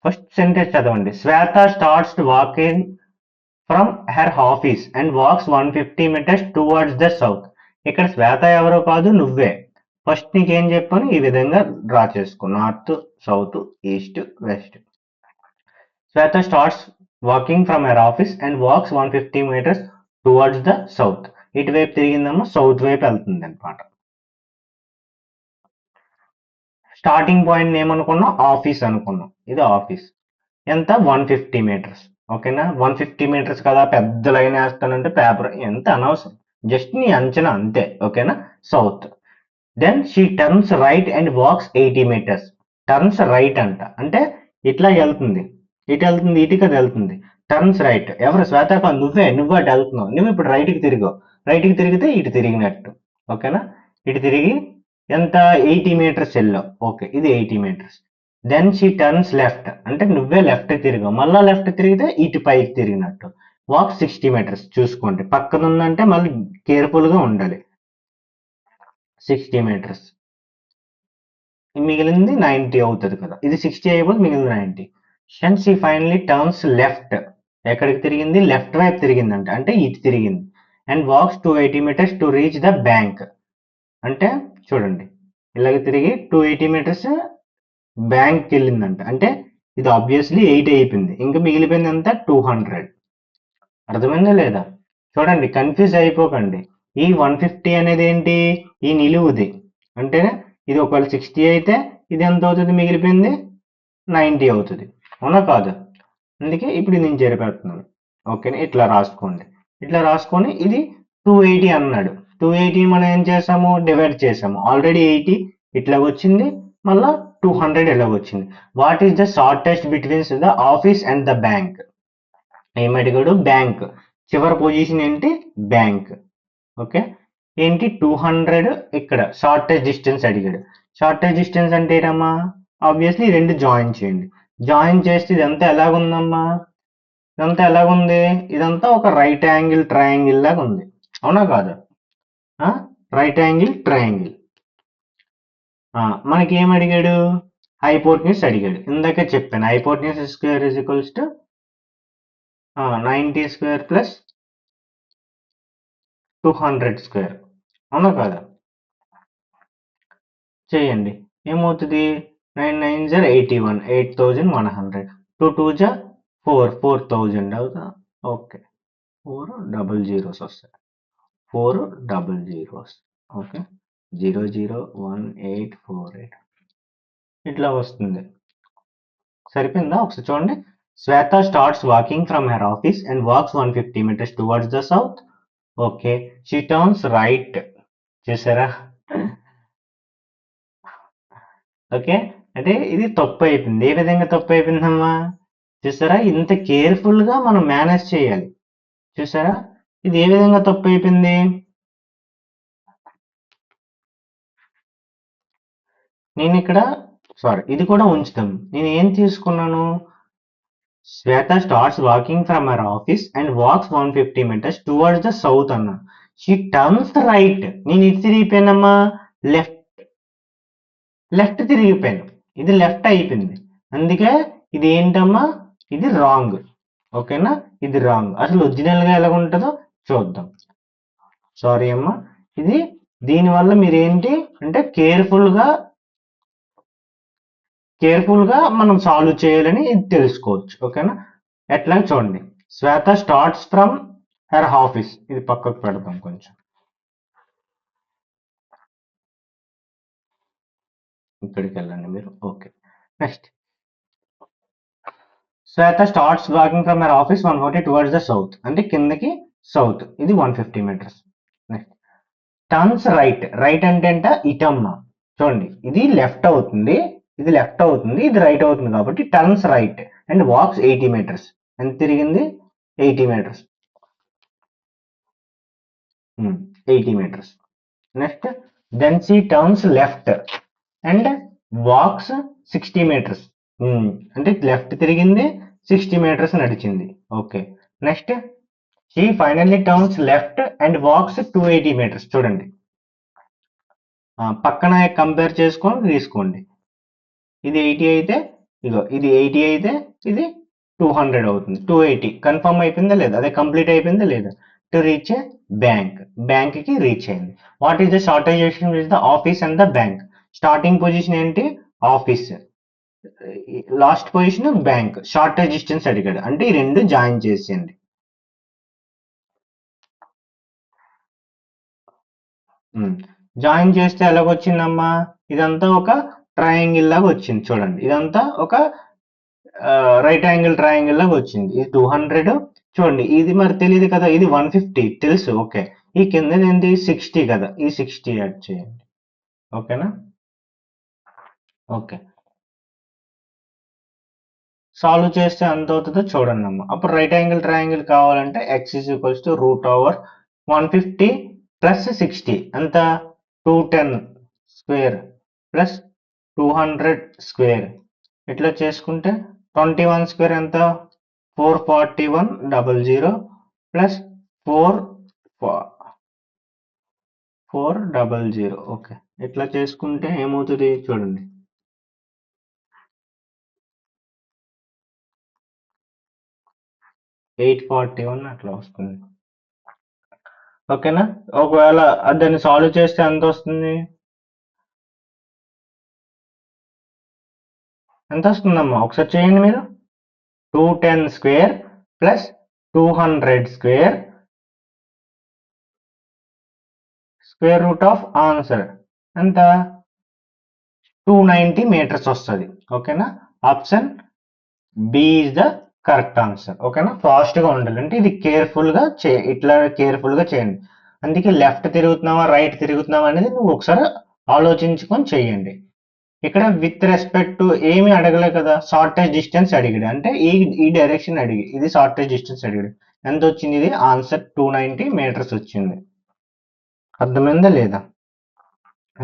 ఫస్ట్ సెంటెన్స్ చదవండి. Shweta starts walking from her office and walks 150 metres towards the south. ఇక్కడ శ్వేత ఎవరో కాదు, నువ్వే. ఫస్ట్ నీకేం చెప్పాను? ఈ విధంగా డ్రా చేసుకో. North, south, east, west. Shweta starts walking from her office and walks 150 metres towards the south. ఇటువైపు తిరిగిందమ్మా, సౌత్ వైపు వెళ్తుంది అనమాట. స్టార్టింగ్ పాయింట్ ఏమనుకున్నాం? ఆఫీస్ అనుకున్నాం. ఇది ఆఫీస్. ఎంత? 150 మీటర్స్. ఓకేనా 150 మీటర్స్ కదా పెద్ద లైన్ వేస్తానంటే పేపర్ ఎంత అనవసరం జస్ట్ నీ అంచనా అంతే ఓకేనా south then she turns right and walks 80 metres turns right అంట అంటే ఇట్లా వెళ్తుంది ఇటు వెళ్తుంది ఇటు కదా వెళ్తుంది టర్న్స్ రైట్ ఎవరు శ్వేతాక నువ్వు అటు వెళ్తున్నావు నువ్వు ఇప్పుడు రైట్కి తిరిగావు రైట్కి తిరిగితే ఇటు తిరిగినట్టు ఓకేనా ఇటు తిరిగి ఎంత 80 మీటర్స్ వెళ్ళావు ఓకే ఇది 80 metres then she turns left అంటే నువ్వే లెఫ్ట్ తిరిగావు మళ్ళా లెఫ్ట్ తిరిగితే ఇటు పైకి తిరిగినట్టు వాక్ 60 మీటర్స్ చూసుకోండి పక్కన ఉందంటే మళ్ళీ కేర్ఫుల్ గా ఉండాలి 60 మీటర్స్ మిగిలింది 90 అవుతుంది కదా ఇది 60 అయిపోతే మిగిలింది 90 then she finally turns left ఎక్కడికి తిరిగింది లెఫ్ట్ వైపు తిరిగిందంట అంటే ఇటు తిరిగింది and walks 280 metres to reach the bank అంటే చూడండి ఇలాగ తిరిగి 280 మీటర్స్ బ్యాంక్కి వెళ్ళిందంట అంటే ఇది ఆబ్వియస్లీ 8 అయిపోయింది ఇంకా మిగిలిపోయింది ఎంత 200 అర్థమైందా లేదా చూడండి కన్ఫ్యూజ్ అయిపోకండి ఈ 150 అనేది ఏంటి ఈ నిలువుది అంటే ఇది ఒకవేళ 60 అయితే ఇది ఎంత అవుతుంది మిగిలిపోయింది 90 అవుతుంది అవునా కాదు అందుకే ఇప్పుడు నేను జరిపేస్తున్నాను ఓకేనా ఇట్లా రాసుకోండి ఇట్లా రాసుకొని ఇది 280 అన్నాడు 280 మనం ఏం చేసాము డివైడ్ చేసాము ఆల్రెడీ 80 ఇట్లా వచ్చింది మళ్ళా 200 ఇలా వచ్చింది what is the shortest betweens the office and the bank ఏం అడిగాడు బ్యాంక్ చివరి పొజిషన్ ఏంటి బ్యాంక్ ఓకే ఏంటి 200 ఇక్కడ షార్టెస్ట్ డిస్టెన్స్ అడిగాడు షార్టెస్ట్ డిస్టెన్స్ అంటే ఏంటమ్మా ఆబ్వియస్లీ రెండు జాయిన్ చేయండి జాయిన్ చేస్తే ఇదంతా ఎలాగుందమ్మా ఇదంతా ఎలాగుంది ఇదంతా ఒక రైట్ యాంగిల్ ట్రయాంగిల్ లాగా ఉంది అవునా కాదు రైట్ యాంగిల్ ట్రయాంగిల్ మనకి ఏం అడిగాడు హైపోటెన్యూస్ అడిగాడు ఇందాక చెప్పాను hypotenuse square is equals to 90 square plus 200 square అవునా కాదా చేయండి ఏమవుతుంది 9 9 81 8100 2 2 4000 అవుతా ఓకే 4 వస్తాయి 4 ఓకే 001848 ఇట్లా వస్తుంది సరిపోయిందా ఒకసారి చూడండి Shweta starts walking from her office and walks 150 metres towards the south okay she turns right చూసారా ఓకే అంటే ఇది తప్పు అయిపోయింది ఏ విధంగా తప్పు అయిపోయిందమ్మా చూసారా ఇంత కేర్ఫుల్ గా మనం మేనేజ్ చేయాలి చూసారా ఇది ఏ విధంగా తప్పు అయిపోయింది నేను ఇక్కడ సారీ ఇది కూడా ఉంచుతాం నేను ఏం తీసుకున్నాను Shweta starts walking from her office and walks 150 metres towards the south అన్నా షీ టర్న్స్ రైట్ నేను ఇటు తిరిగిపోయినమ్మా లెఫ్ట్ లెఫ్ట్ తిరిగిపోయాను ఇది లెఫ్ట్ అయిపోయింది అందుకే ఇది ఏంటమ్మా ఇది రాంగ్ ఓకేనా ఇది రాంగ్ అసలు ఒరిజినల్ గా ఎలా ఉంటుందో చూద్దాం సారీ అమ్మా ఇది దీనివల్ల మీరు ఏంటి అంటే కేర్ఫుల్ గా మనం సాల్వ్ చేయాలని ఇది తెలుసుకోవచ్చు ఓకేనా ఎట్లా చూడండి Shweta starts from her office ఇది పక్కకు పెడదాం కొంచెం ఇక్కడికి వెళ్ళండి మీరు okay next Shweta starts walking from her office 140 towards the south అంటే కిందకి సౌత్ ఇది 150 metres next turns right right అంటే అంట ఇటమ్మ చూడండి ఇది లెఫ్ట్ అవుతుంది ఇది లెఫ్ట్ అవుతుంది ఇది రైట్ అవుతుంది కాబట్టి turns right and walks 80 metres ఎంత తిరిగింది 80 metres 80 metres next then she turns left and walks 60 metres అంటే లెఫ్ట్ తిరిగింది 60 మీటర్స్ నడిచింది okay next she finally turns left and walks 280 metres చూడండి పక్కన కంపేర్ చేసుకొని తీసుకోండి ఇది 80 అయితే ఇగో ఇది 80 అయితే ఇది 200 అవుతుంది 280 కన్ఫర్మ్ అయిపోయిందా లేదా అదే కంప్లీట్ అయిపోయిందా లేదా టు రీచ్ బ్యాంక్ కి రీచ్ అయింది what is the shortisation with the office and the bank starting position ఏంటి office last position bank shortage distance అడిగాడు అంటే ఈ రెండు జాయిన్ చేసేయండి జాయిన్ చేస్తే ఎలాగొచ్చిందమ్మా ఇదంతా ఒక ట్రయాంగిల్ లాగా వచ్చింది చూడండి ఇదంతా ఒక రైట్ యాంగిల్ ట్రయాంగిల్ లాగా వచ్చింది. ఇది 200 చూడండి. ఇది మరి తెలియదు కదా, ఇది 150 తెలుసు. ఓకే, ఈ కింద ఏంటి 60 కదా, ఈ 60 యాడ్ చేయండి. ఓకేనా? ఓకే, సాల్వ్ చేస్తే ఎంత అవుతుందో చూడండి అమ్మ. అప్పుడు రైట్ యాంగిల్ ట్రయాంగిల్ కావాలంటే x is equals to root over 150 plus 60 ఎంత 210 స్క్వేర్ ప్లస్ 200 స్క్వేర్. ఇట్లా చేసుకుంటే 21 స్క్వేర్ ఎంత 44100 ప్లస్ 400. ఓకే, ఇట్లా చేసుకుంటే ఏమవుతుంది చూడండి. 841 అట్లా వస్తుంది. ఓకేనా? ఒకవేళ దాన్ని సాల్వ్ చేస్తే ఎంత వస్తుంది? ఎంత వస్తుందమ్మా ఒకసారి చేయండి మీరు. 210 square plus 200 square square root of answer ఎంత 290 మీటర్స్ వస్తుంది. ఓకేనా? Option B is the correct answer. ఓకేనా? ఫాస్ట్ గా ఉండాలి అంటే ఇది కేర్ఫుల్ గా ఇట్లా కేర్ఫుల్ గా చేయండి. అందుకే లెఫ్ట్ తిరుగుతున్నావా రైట్ తిరుగుతున్నావా అనేది నువ్వు ఒకసారి ఆలోచించుకొని చెయ్యండి. ఇక్కడ విత్ రెస్పెక్ట్ టు ఏమి అడగలే కదా, షార్టెస్ట్ డిస్టెన్స్ అడిగాడు. అంటే ఈ డైరెక్షన్ అడిగి ఇది షార్టెస్ట్ డిస్టెన్స్ అడిగాడు. ఎంత వచ్చింది? ఇది ఆన్సర్ 290 మీటర్స్ వచ్చింది. అర్థమైందా లేదా?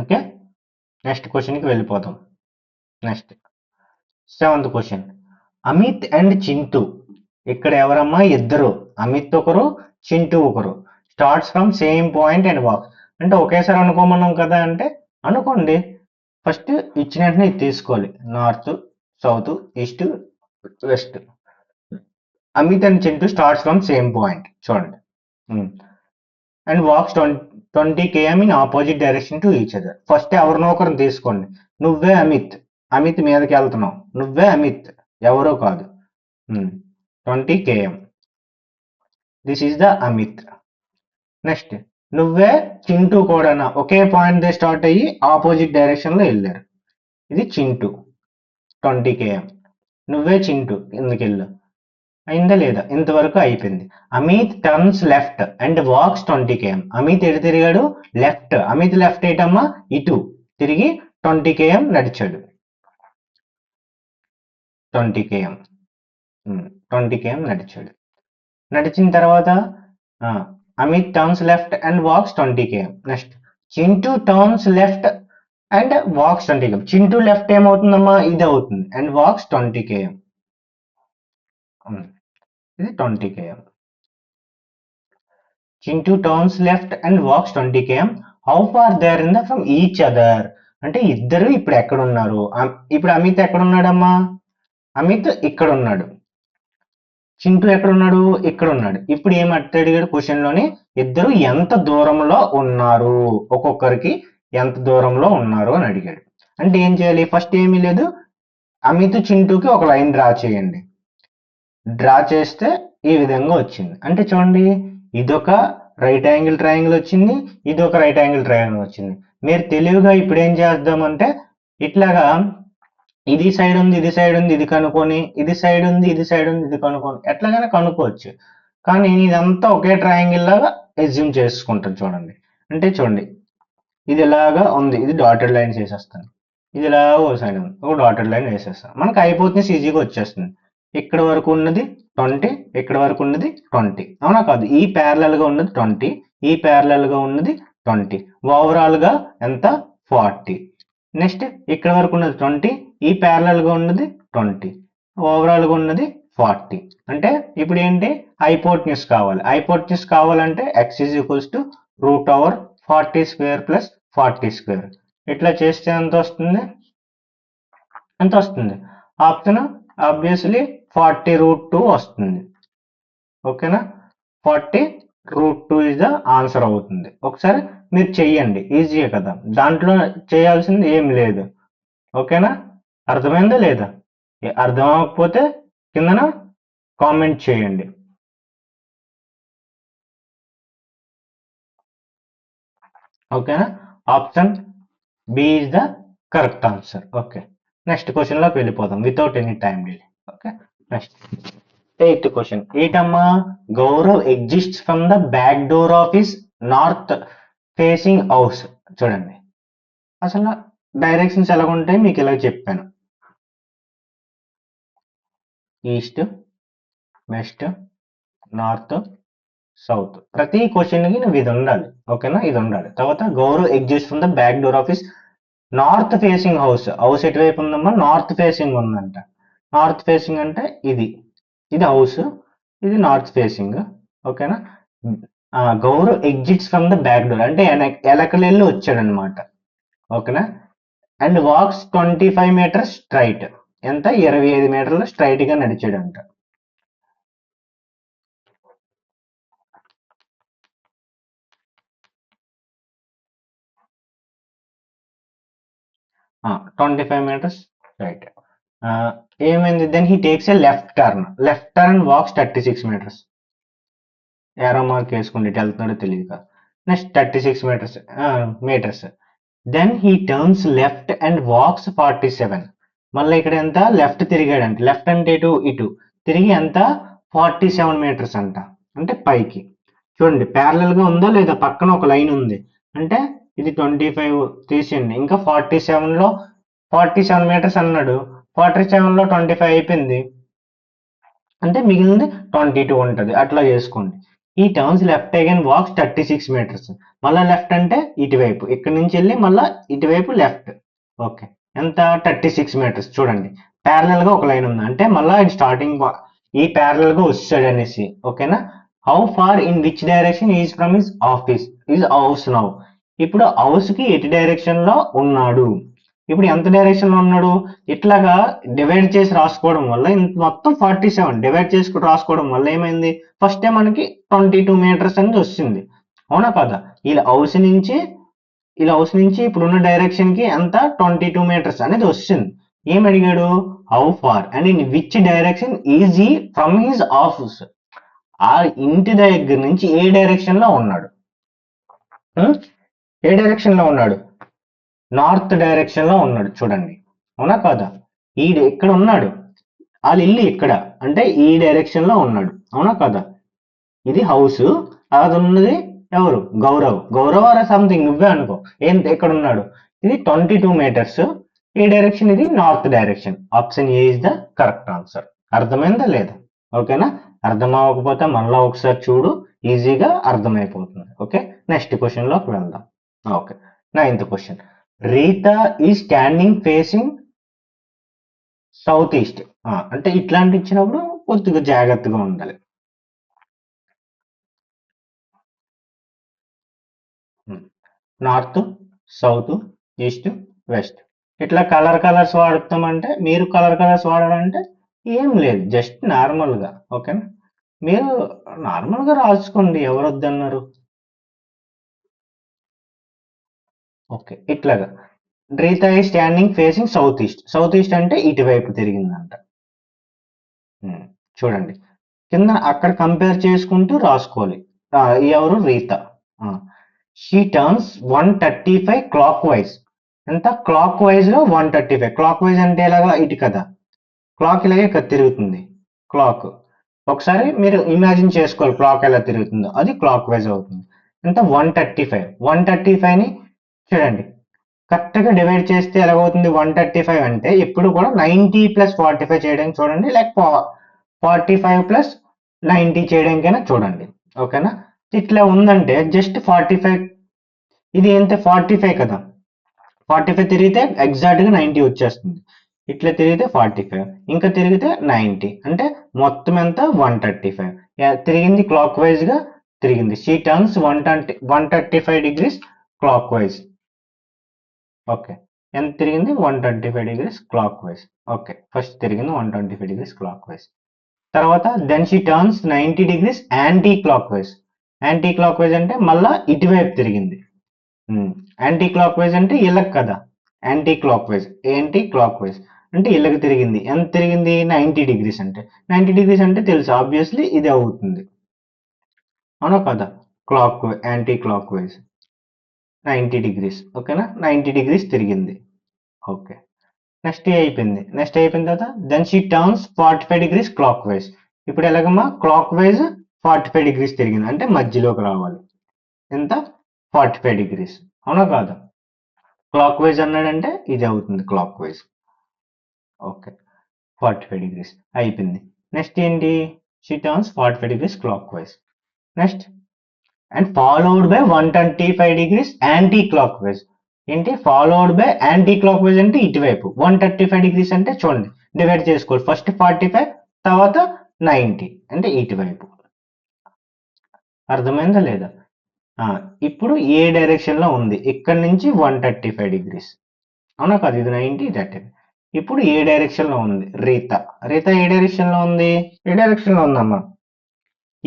ఓకే, నెక్స్ట్ క్వశ్చన్కి వెళ్ళిపోతాం. Next 7th question. Amit and Chintu, ఇక్కడ ఎవరమ్మా ఇద్దరు, అమిత్ ఒకరు చింటూ ఒకరు. Starts from same point and walk. అంటే ఒకేసారి అనుకోమన్నాం కదా, అంటే అనుకోండి. ఫస్ట్ ఇచ్చిన వెంటనే ఇది తీసుకోవాలి, north south east west. Amit and Chintu starts from same point చూడండి, and walks 20 km in opposite direction to each other. First ఎవరినో ఒకరిని తీసుకోండి. నువ్వే అమిత్, అమిత్ మీదకి వెళ్తున్నావు, నువ్వే అమిత్, ఎవరో కాదు. 20 km, this is the Amit. Next నువ్వే చింటూ కూడా ఒకే పాయింట్ దే స్టార్ట్ అయ్యి ఆపోజిట్ డైరెక్షన్ లో వెళ్ళారు. ఇది చింటూ 20 km. నువ్వే చింటూ ఎందుకు వెళ్ళు, అయిందా లేదా? ఇంతవరకు అయిపోయింది. Amit turns left and walks 20 km. Amit ఎటు తిరిగాడు? లెఫ్ట్. అమిత్ లెఫ్ట్ ఏంటమ్మా? ఇటు తిరిగి 20 km నడిచాడు. 20 km 20 km నడిచాడు. నడిచిన తర్వాత Amit turns left and walks 20 km. Next Chintu turns left and walks 20 km. Chintu left ఏమవుతుందమ్మా? ఇది అవుతుంది. And walks 20 km. ఇది 20 km. Chintu turns left and walks 20 km. How far there in the from each other. అంటే ఇద్దరు ఇప్పుడు ఎక్కడ ఉన్నారు? ఇప్పుడు అమిత్ ఎక్కడ ఉన్నాడమ్మా? అమిత్ ఇక్కడ ఉన్నాడు. చింటూ ఎక్కడ ఉన్నాడు? ఇక్కడ ఉన్నాడు. ఇప్పుడు ఏం అడిగాడు క్వశ్చన్ లోని? ఇద్దరు ఎంత దూరంలో ఉన్నారు, ఒక్కొక్కరికి ఎంత దూరంలో ఉన్నారు అని అడిగాడు. అంటే ఏం చేయాలి? ఫస్ట్ ఏమీ లేదు, అమిత్ చింటూకి ఒక లైన్ డ్రా చేయండి. డ్రా చేస్తే ఈ విధంగా వచ్చింది. అంటే చూడండి, ఇదొక రైట్ యాంగిల్ ట్రయాంగిల్ వచ్చింది, ఇది ఒక రైట్ యాంగిల్ ట్రయాంగిల్ వచ్చింది. మీరు తెలివిగా ఇప్పుడు ఏం చేద్దామంటే ఇట్లాగా ఇది సైడ్ ఉంది, ఇది సైడ్ ఉంది, ఇది కనుక్కొని, ఇది సైడ్ ఉంది, ఇది సైడ్ ఉంది, ఇది కనుక్కొని ఎట్లాగైనా కనుక్కోవచ్చు. కానీ ఇదంతా ఒకే ట్రయాంగిల్ లాగా ఎజ్యూమ్ చేసుకుంటాం చూడండి. అంటే చూడండి, ఇది ఇలాగా ఉంది, ఇది డాటెడ్ లైన్ వేసేస్తాను. ఇది ఇలా ఓ సైడ్ ఉంది, ఒక డాటెడ్ లైన్ వేసేస్తాను. మనకు అయిపోతుంది, ఈజీగా వచ్చేస్తుంది. ఇక్కడ వరకు ఉన్నది 20, ఇక్కడ వరకు ఉన్నది 20. అవునా కాదు? ఈ ప్యారలల్ గా ఉన్నది 20, ఈ ప్యారలల్ గా ఉన్నది 20. ఓవరాల్ గా ఎంత? 40. నెక్స్ట్ ఇక్కడ వరకు ఉన్నది 20, ఈ ప్యారలల్ గా ఉన్నది 20, ఓవరాల్ గా ఉన్నది 40. అంటే ఇప్పుడు ఏంటి? హైపోటెన్యూస్ కావాలి. హైపోటెన్యూస్ కావాలంటే x is equals to root over 40 square plus 40 square. ఇట్లా చేస్తే ఎంత వస్తుంది? ఎంత వస్తుంది? ఆప్షన్ ఆబ్వియస్లీ 40√2 వస్తుంది. ఓకేనా? 40√2 ఇస్ ద ఆన్సర్ అవుతుంది. ఒకసారి మీరు చెయ్యండి, ఈజీయే కదా, దాంట్లో చేయాల్సింది ఏం లేదు. ఓకేనా? అర్థమైందా లేదా? అర్థం అవ్వకపోతే కిందన కామెంట్ చేయండి. ఓకేనా? Option B is the correct answer. Okay, next question లోకి వెళ్ళిపోదాం without any time delay. Okay, next eighth question. ఏటమ్మా, Gaurav exists from the back door of his north facing house. చూడండి, అసలు డైరెక్షన్స్ ఎలాగుంటాయి మీకు ఇలా చెప్పాను. East, west, north, south. ప్రతి క్వశ్చన్కి నువ్వు ఇది ఉండాలి. ఓకేనా, ఇది ఉండాలి. తర్వాత Gaurav exist from the back door of his north facing house. House ఎటువైపు ఉందమ్మా? నార్త్ ఫేసింగ్ ఉందంట. నార్త్ ఫేసింగ్ అంటే ఇది, ఇది హౌస్, ఇది నార్త్ ఫేసింగ్. ఓకేనా. Gaurav exits from the back door అంటే ఎలకలెళ్ళి వచ్చాడనమాట. ఓకేనా. And walks 25 metres straight. ఎంత? 25 మీటర్లు స్ట్రైట్ గా నడిచాడంట. ఆ! 25 మీటర్స్ రైట్. ఏమైంది? Then he takes a left turn. Left turn walks 36 metres. Arrow mark వేసుకోండి, ఎటు వెళ్తున్నాడో తెలియదు కదా. Next 36 metres metres. Then he turns left and walks 47. మళ్ళీ ఇక్కడ ఎంత? లెఫ్ట్ తిరిగాడంట. లెఫ్ట్ అంటే ఇటు, ఇటు తిరిగి ఎంత? 47 మీటర్స్ అంట. అంటే పైకి. చూడండి ప్యారలల్ గా ఉందా లేదా? పక్కన ఒక లైన్ ఉంది అంటే ఇది 25 తీసేయండి. ఇంకా 47 లో 47 మీటర్స్ అన్నాడు. 47 లో 25 అయిపోయింది అంటే మిగిలింది 22 ఉంటది. అట్లా చేసుకోండి. He turns left again walks 36 metres. మళ్ళా లెఫ్ట్ అంటే ఇటువైపు, ఇక్కడ నుంచి వెళ్ళి మళ్ళా ఇటువైపు లెఫ్ట్. ఓకే, ఎంత? 36 మీటర్స్. చూడండి ప్యారలల్ గా ఒక లైన్ ఉంది అంటే మళ్ళా స్టార్టింగ్ ఈ ప్యారలల్ గా వస్తాడు అనేసి. ఓకేనా. How far in which direction is from his office is house now. ఇప్పుడు హౌస్ కి ఎటు డైరెక్షన్ లో ఉన్నాడు? ఇప్పుడు ఎంత డైరెక్షన్ లో ఉన్నాడు? ఇట్లాగా డివైడ్ చేసి రాసుకోవడం వల్ల మొత్తం 47 డివైడ్ చేసుకుని రాసుకోవడం వల్ల ఏమైంది? ఫస్ట్ టైం మనకి 22 మీటర్స్ అనేది వచ్చింది. అవునా కదా? ఇలా హౌస్ నుంచి ఇప్పుడున్న డైరెక్షన్ కి ఎంత? 22 మీటర్స్ అనేది వచ్చింది. ఏం అడిగాడు? How far and in which direction is he from his office. ఆ ఇంటి దగ్గర నుంచి ఏ డైరెక్షన్ లో ఉన్నాడు? ఉం? ఏ డైరెక్షన్ లో ఉన్నాడు? నార్త్ డైరెక్షన్ లో ఉన్నాడు. చూడండి, అవునా కాదా? ఇక్కడ ఉన్నాడు, వాళ్ళ ఇల్లు ఇక్కడ అంటే ఈ డైరెక్షన్ లో ఉన్నాడు. అవునా కదా? ఇది హౌస్, అది ఉన్నది ఎవరు? గౌరవ్. గౌరవ్ ఆర్ సంథింగ్ నువ్వే అనుకో. ఏం ఎక్కడ ఉన్నాడు? ఇది 22 మీటర్స్. ఈ డైరెక్షన్ ఇది north direction. Option A is the correct answer. అర్థమైందా లేదా? ఓకేనా. అర్థం అవ్వకపోతే మళ్ళా ఒకసారి చూడు, ఈజీగా అర్థమైపోతుంది. ఓకే, నెక్స్ట్ క్వశ్చన్ లోకి వెళ్దాం. Okay, ninth question. రీతా ఈ స్టాండింగ్ ఫేసింగ్ సౌత్ ఈస్ట్. అంటే ఇట్లాంటి ఇచ్చినప్పుడు కొద్దిగా జాగ్రత్తగా ఉండాలి. North, south, east, west. ఇట్లా కలర్స్ వాడుతామంటే, మీరు కలర్స్ వాడాలంటే ఏం లేదు, జస్ట్ నార్మల్గా. ఓకేనా. మీరు నార్మల్గా రాసుకోండి, ఎవరు వద్దన్నారు. ఓకే, ఇట్లాగా రీతా ఈ standing facing south east. South east అంటే ఇటువైపు తిరిగిందంట. చూడండి కింద అక్కడ కంపేర్ చేసుకుంటూ రాసుకోవాలి. ఎవరు? Rita. She turns 135 clockwise. ఎంత? క్లాక్ వైజ్ లో 135. క్లాక్ వైజ్ అంటే ఎలాగా? ఇటు కదా, క్లాక్ ఇలాగే ఇక్కడ తిరుగుతుంది. క్లాక్ ఒకసారి మీరు ఇమాజిన్ చేసుకోవాలి, క్లాక్ ఎలా తిరుగుతుందో అది క్లాక్ వైజ్ అవుతుంది. ఎంత? 135. 135 ని చూడండి కరెక్ట్ గా డివైడ్ చేస్తే ఎలాగవుతుంది? 135 అంటే ఎప్పుడు కూడా 90 ప్లస్ 45 చేయడానికి చూడండి, లేక 45 ప్లస్ 90 చేయడానికైనా చూడండి. ఓకేనా. ఇట్లా ఉందంటే జస్ట్ 45, ఇది ఎంత? 45 కదా. 45 తిరిగితే ఎగ్జాక్ట్ గా 90 వచ్చేస్తుంది. ఇట్లా తిరిగితే 45, ఇంకా తిరిగితే 90 అంటే మొత్తం ఎంత? 135. తిరిగింది క్లాక్ వైజ్ గా తిరిగింది. She turns 135 degrees clockwise. Okay, ఎంత తిరిగింది? 125 degrees clockwise. Okay, first తిరిగింది 125 డిగ్రీస్ క్లాక్ వైజ్. తర్వాత then she turns 90 degrees anticlockwise. Anti clock wise అంటే మళ్ళా ఇటువైపు తిరిగింది. యాంటీ క్లాక్ వైజ్ అంటే ఇళ్ళకి కదా. యాంటీ క్లాక్ వైజ్ అంటే ఇళ్ళకి తిరిగింది. ఎంత తిరిగింది? 90 డిగ్రీస్. అంటే 90 డిగ్రీస్ అంటే తెలుసు ఆబ్వియస్లీ ఇది అవుతుంది. అవునా కదా? Anti clock wise 90 degrees. ఓకేనా. 90 డిగ్రీస్ తిరిగింది. ఓకే, నెక్స్ట్ అయిపోయింది. నెక్స్ట్ అయిపోయిన తర్వాత then she turns 45 degrees clockwise. ఇప్పుడు ఎలాగమ్మా క్లాక్ వైజ్ 45 డిగ్రీస్ తిరిగింది అంటే మధ్యలోకి రావాలి. ఎంత 45 డిగ్రీస్ అవునా కాదా? క్లాక్ వైజ్ అన్నాడంటే ఇది అవుతుంది క్లాక్ వైజ్. ఓకే 45 డిగ్రీస్ అయిపోయింది. నెక్స్ట్ ఏంటి she turns 45 degrees clockwise. Next and followed by 125 degrees anticlockwise. ఏంటి followed by anti clock wise అంటే ఇటువైపు 135 డిగ్రీస్ అంటే చూడండి డివైడ్ చేసుకోవాలి. ఫస్ట్ 45 తర్వాత 90 అంటే ఇటువైపు. అర్థమైందా లేదా? ఇప్పుడు ఏ డైరెక్షన్ లో ఉంది ఇక్కడ నుంచి 135 డిగ్రీస్ అవునా కాదు? ఇది 90 ఇది 30. ఇప్పుడు ఏ డైరెక్షన్ లో ఉంది రీత? రీత ఏ డైరెక్షన్ లో ఉంది? ఏ డైరెక్షన్ లో ఉందమ్మా?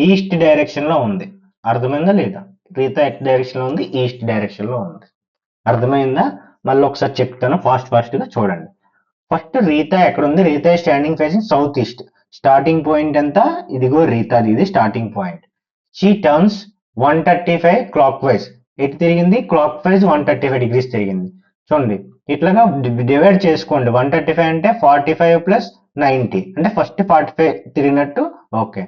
ఈస్ట్ డైరెక్షన్ లో ఉంది. అర్థమైందా లేదా? రీత ఎట్ డైరెక్షన్ లో ఉంది? ఈస్ట్ డైరెక్షన్ లో ఉంది. అర్థమైందా? మళ్ళీ ఒకసారి చెప్తాను ఫాస్ట్ గా చూడండి. ఫస్ట్ రీత ఎక్కడ ఉంది? Rita standing facing south east. Starting point ఎంత? ఇదిగో రీతాది ఇది starting point. She turns 135 clockwise. ఎటు తిరిగింది? క్లాక్ వైజ్ 135 డిగ్రీస్ తిరిగింది. చూడండి ఇట్లాగా డివైడ్ చేసుకోండి. 135 అంటే 45 ప్లస్ 90 అంటే ఫస్ట్ 45 తిరిగినట్టు. ఓకే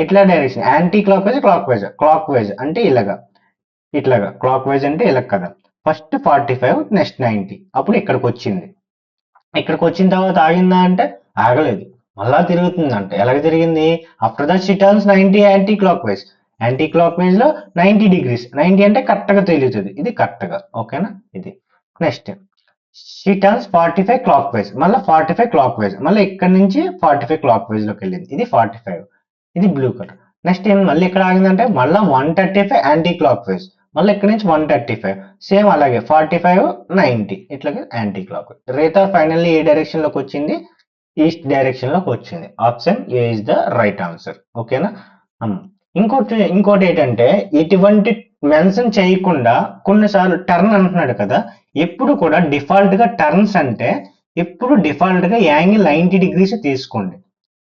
ఎట్లా direction anti clock wise clock wise. Clock wise అంటే ఇట్లాగా క్లాక్ వైజ్ అంటే ఇలా కదా. ఫస్ట్ 45 నెక్స్ట్ 90 అప్పుడు ఇక్కడికి వచ్చింది. ఇక్కడికి వచ్చిన తర్వాత ఆగిందా అంటే ఆగలేదు. మళ్ళా తిరుగుతుందంట. ఎలాగ తిరిగింది? After that she turns 90 anti clock wise. Anti clock wise లో 90 డిగ్రీస్. 90 అంటే కరెక్ట్ గా తెలుస్తుంది. ఇది కరెక్ట్ గా ఓకేనా? ఇది next she turns 45 clock wise. మళ్ళీ 45 క్లాక్ వైజ్. మళ్ళీ ఇక్కడ నుంచి 45 క్లాక్ వైజ్ లోకి వెళ్ళింది. ఇది 45. ఇది బ్లూ కలర్. నెక్స్ట్ ఏం మళ్ళీ ఇక్కడ ఆగిందంటే మళ్ళీ 135 యాంటీ క్లాక్ వైజ్. మళ్ళీ ఇక్కడ నుంచి 135 సేమ్ అలాగే 45 90 ఇట్లాగే యాంటీ క్లాక్ వైజ్. రేతా ఫైనల్లీ ఏ డైరెక్షన్ లోకి వచ్చింది? ఈస్ట్ డైరెక్షన్ లోకి వచ్చింది. Option A is the right answer. ఓకేనా? ఇంకోటి ఏంటంటే ఎటువంటి మెన్షన్ చేయకుండా కొన్నిసార్లు టర్న్ అంటున్నాడు కదా. ఎప్పుడు కూడా డిఫాల్ట్ గా టర్న్స్ అంటే ఎప్పుడు డిఫాల్ట్ గా యాంగిల్ 90 డిగ్రీస్ తీసుకోండి.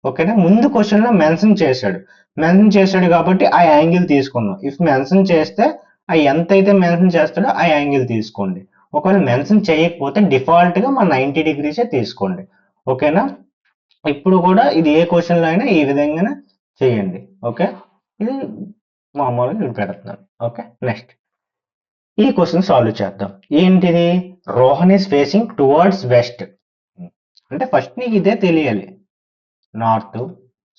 ఓకేనా? ముందు క్వశ్చన్ లో మెన్షన్ చేశాడు కాబట్టి ఆ యాంగిల్ తీసుకున్నాం. ఇఫ్ మెన్షన్ చేస్తే ఆ ఎంత అయితే మెన్షన్ చేస్తాడో ఆ యాంగిల్ తీసుకోండి. ఒకవేళ మెన్షన్ చేయకపోతే డిఫాల్ట్ గా మన 90 డిగ్రీసే తీసుకోండి. ఓకేనా? ఇప్పుడు కూడా ఇది ఏ క్వశ్చన్ లో అయినా ఈ విధంగానే చేయండి. ఓకే ఇది మామూలుగా ఇప్పుడు పెడుతున్నాను. ఓకే నెక్స్ట్ ఈ క్వశ్చన్ సాల్వ్ చేద్దాం. ఏంటిది? Rohan is facing towards west. అంటే ఫస్ట్ నీకు ఇదే తెలియాలి. North,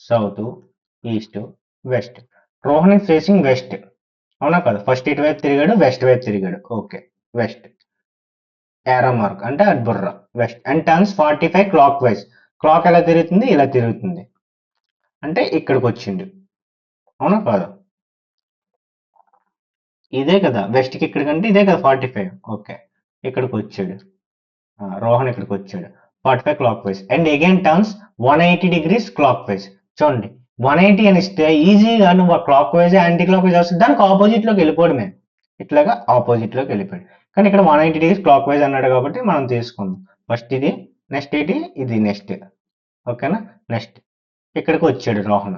south, east, west. Rohan is facing west అవునా కదా? ఫస్ట్ ఇటువైపు తిరిగాడు, వెస్ట్ వైపు తిరిగాడు. ఓకే వెస్ట్ ఏరో మార్క్ అంటే అది బుర్ర west and turns 45 clock wise. Clock ఎలా తిరుగుతుంది? ఇలా తిరుగుతుంది అంటే ఇక్కడికి వచ్చింది అవునా కాదా? ఇదే కదా వెస్ట్ కి ఇక్కడికంటే ఇదే కదా 45. ఓకే ఇక్కడికి వచ్చాడు. రోహన్ ఇక్కడికి వచ్చాడు 45 clock wise and again turns 180 degrees clock wise. చూడండి 180 అని ఇస్తే ఈజీగా నువ్వు clock wise anti clock wise వస్తుంది దానికి ఆపోజిట్ లోకి వెళ్ళిపోవడమే. ఇట్లాగా ఆపోజిట్ లోకి వెళ్ళిపోయాడు. కానీ ఇక్కడ 180 డిగ్రీస్ క్లాక్ వైజ్ అన్నాడు కాబట్టి మనం తీసుకుందాం. ఫస్ట్ ఇది నెక్స్ట్ ఇది నెక్స్ట్. ఓకేనా? నెక్స్ట్ ఇక్కడికి వచ్చాడు Rohan.